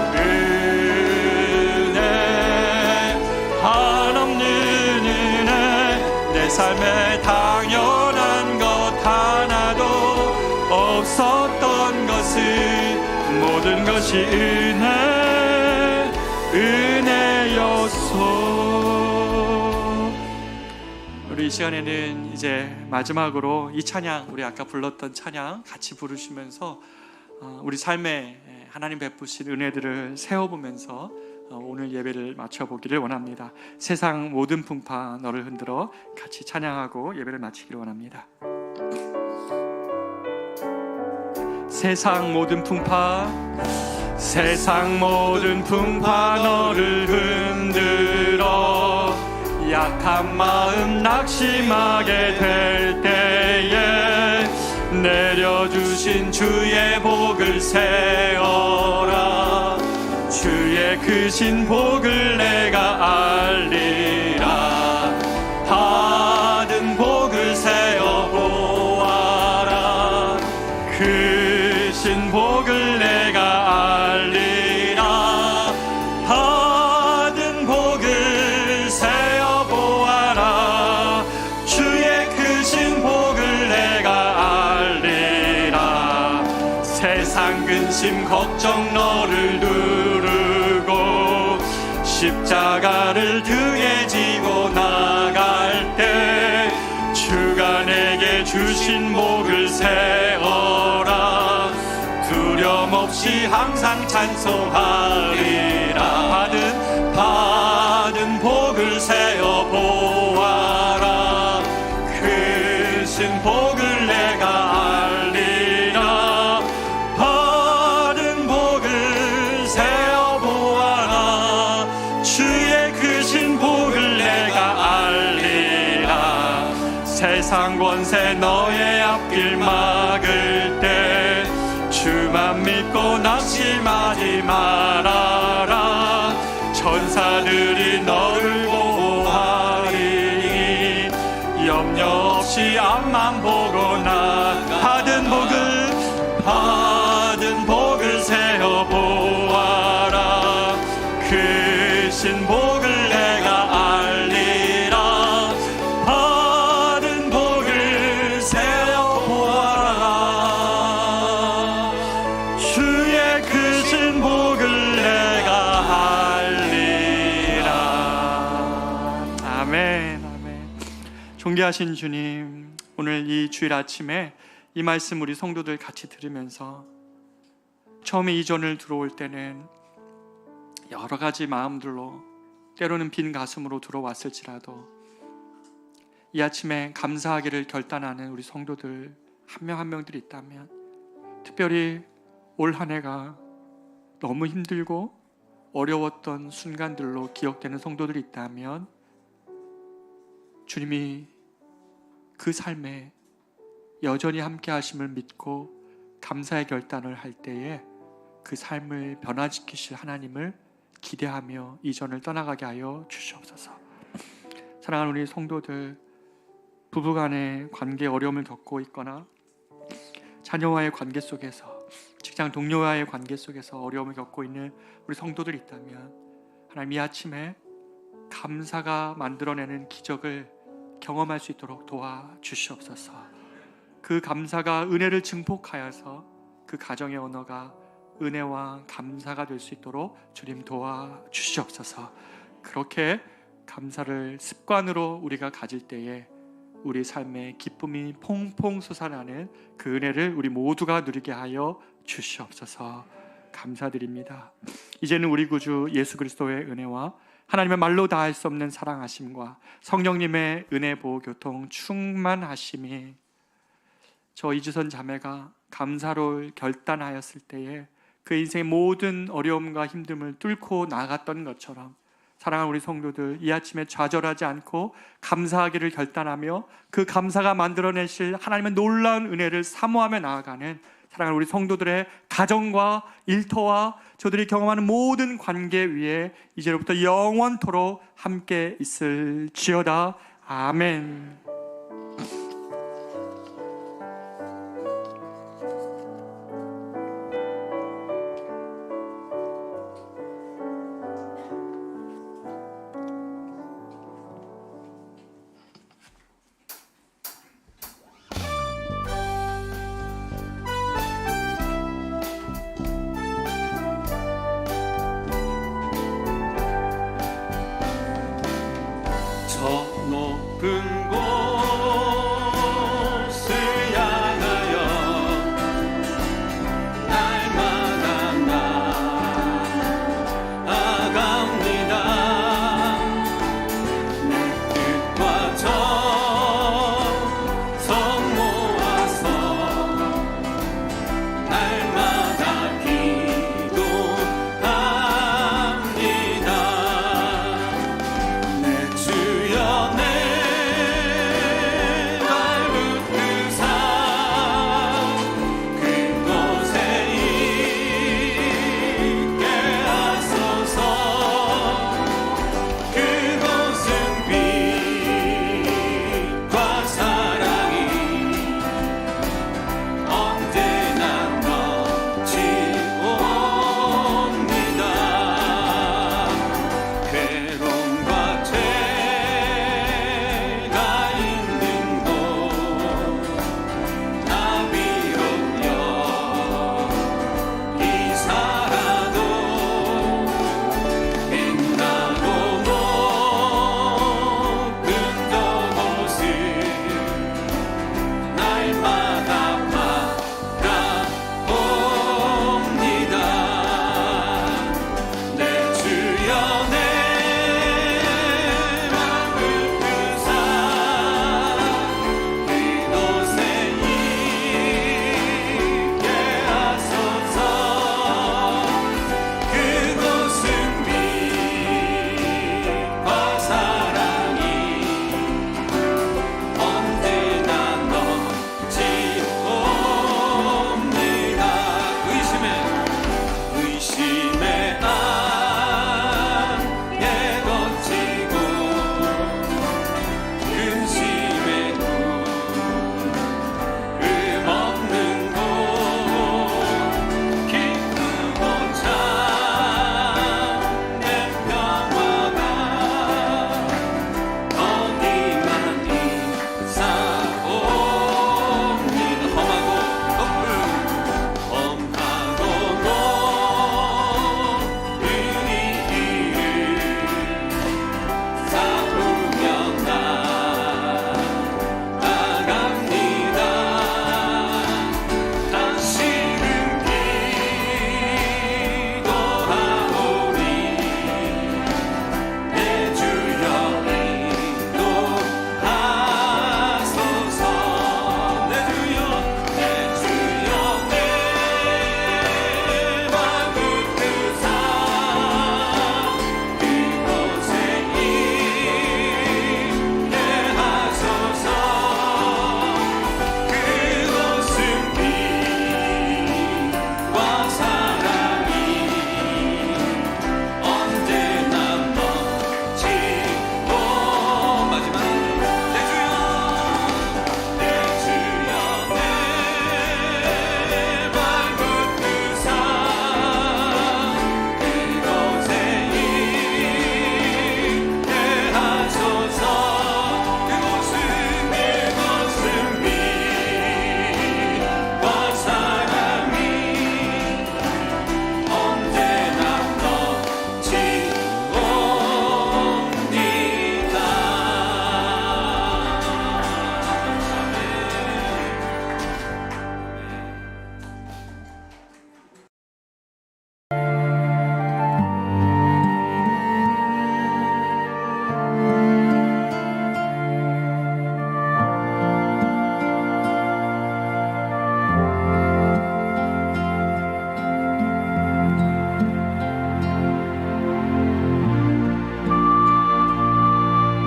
은혜, 한없는 은혜, 내 삶에 당연한 것 하나도 없었던 것을 모든 것이 은혜, 은혜였소. 우리 이 시간에는 이제 마지막으로 이 찬양, 우리 아까 불렀던 찬양 같이 부르시면서 우리 삶에 하나님 베푸신 은혜들을 세워보면서 오늘 예배를 마쳐보기를 원합니다. 세상 모든 풍파 너를 흔들어 같이 찬양하고 예배를 마치기를 원합니다. 세상 모든 풍파, 세상 모든 풍파 너를 흔들어 약한 마음 낙심하게 될 때에 내려주신 주의 복을 세어라. 주의 크신 복을 내가 알리라. 받은 복을 세어 보아라. 크신 복을 내가 알리라. 받은 복을 세어 보아라. 주의 크신 복을 내가 알리라. 세상 근심 걱정 너를 두르고 십자가를 등에 지고 나갈 때 주가 내게 주신 복을 세어라. 두려움 없이 항상 찬송하리라. 받은 복을 세어 보아라. 크신 복을 내가 알리라. 받은 복을 세어 보아라. 주의 크신 복을 내가 알리라. 세상 권세 너의 앞길 막을 때 주만 믿고 낙심하지 말아라. 천사들이 너를 보호하리니 염려 없이 앞만 보고 나 받은 복을 세어 보아라. 크신 복을 내가 알리라. 받은 복을 세어 보아라. 주의 크신 복을 내가 알리라. 아멘, 아멘. 존귀하신 주님, 오늘 이 주일 아침에 이 말씀 우리 성도들 같이 들으면서 처음에 이전을 들어올 때는 여러 가지 마음들로 때로는 빈 가슴으로 들어왔을지라도 이 아침에 감사하기를 결단하는 우리 성도들 한 명 한 명들이 있다면, 특별히 올 한 해가 너무 힘들고 어려웠던 순간들로 기억되는 성도들이 있다면 주님이 그 삶에 여전히 함께 하심을 믿고 감사의 결단을 할 때에 그 삶을 변화시키실 하나님을 기대하며 이전을 떠나가게 하여 주시옵소서. 사랑하는 우리 성도들, 부부간의 관계 어려움을 겪고 있거나 자녀와의 관계 속에서, 직장 동료와의 관계 속에서 어려움을 겪고 있는 우리 성도들이 있다면 하나님 이 아침에 감사가 만들어내는 기적을 경험할 수 있도록 도와주시옵소서. 그 감사가 은혜를 증폭하여서 그 가정의 언어가 은혜와 감사가 될 수 있도록 주님 도와주시옵소서. 그렇게 감사를 습관으로 우리가 가질 때에 우리 삶에 기쁨이 퐁퐁 솟아나는 그 은혜를 우리 모두가 누리게 하여 주시옵소서. 감사드립니다. 이제는 우리 구주 예수 그리스도의 은혜와 하나님의 말로 다할 수 없는 사랑하심과 성령님의 은혜 보호 교통 충만하심이 저 이주선 자매가 감사로 결단하였을 때에 그 인생의 모든 어려움과 힘듦을 뚫고 나갔던 것처럼 사랑하는 우리 성도들, 이 아침에 좌절하지 않고 감사하기를 결단하며 그 감사가 만들어내실 하나님의 놀라운 은혜를 사모하며 나아가는 사랑하는 우리 성도들의 가정과 일터와 저들이 경험하는 모든 관계 위에 이제로부터 영원토록 함께 있을지어다. 아멘.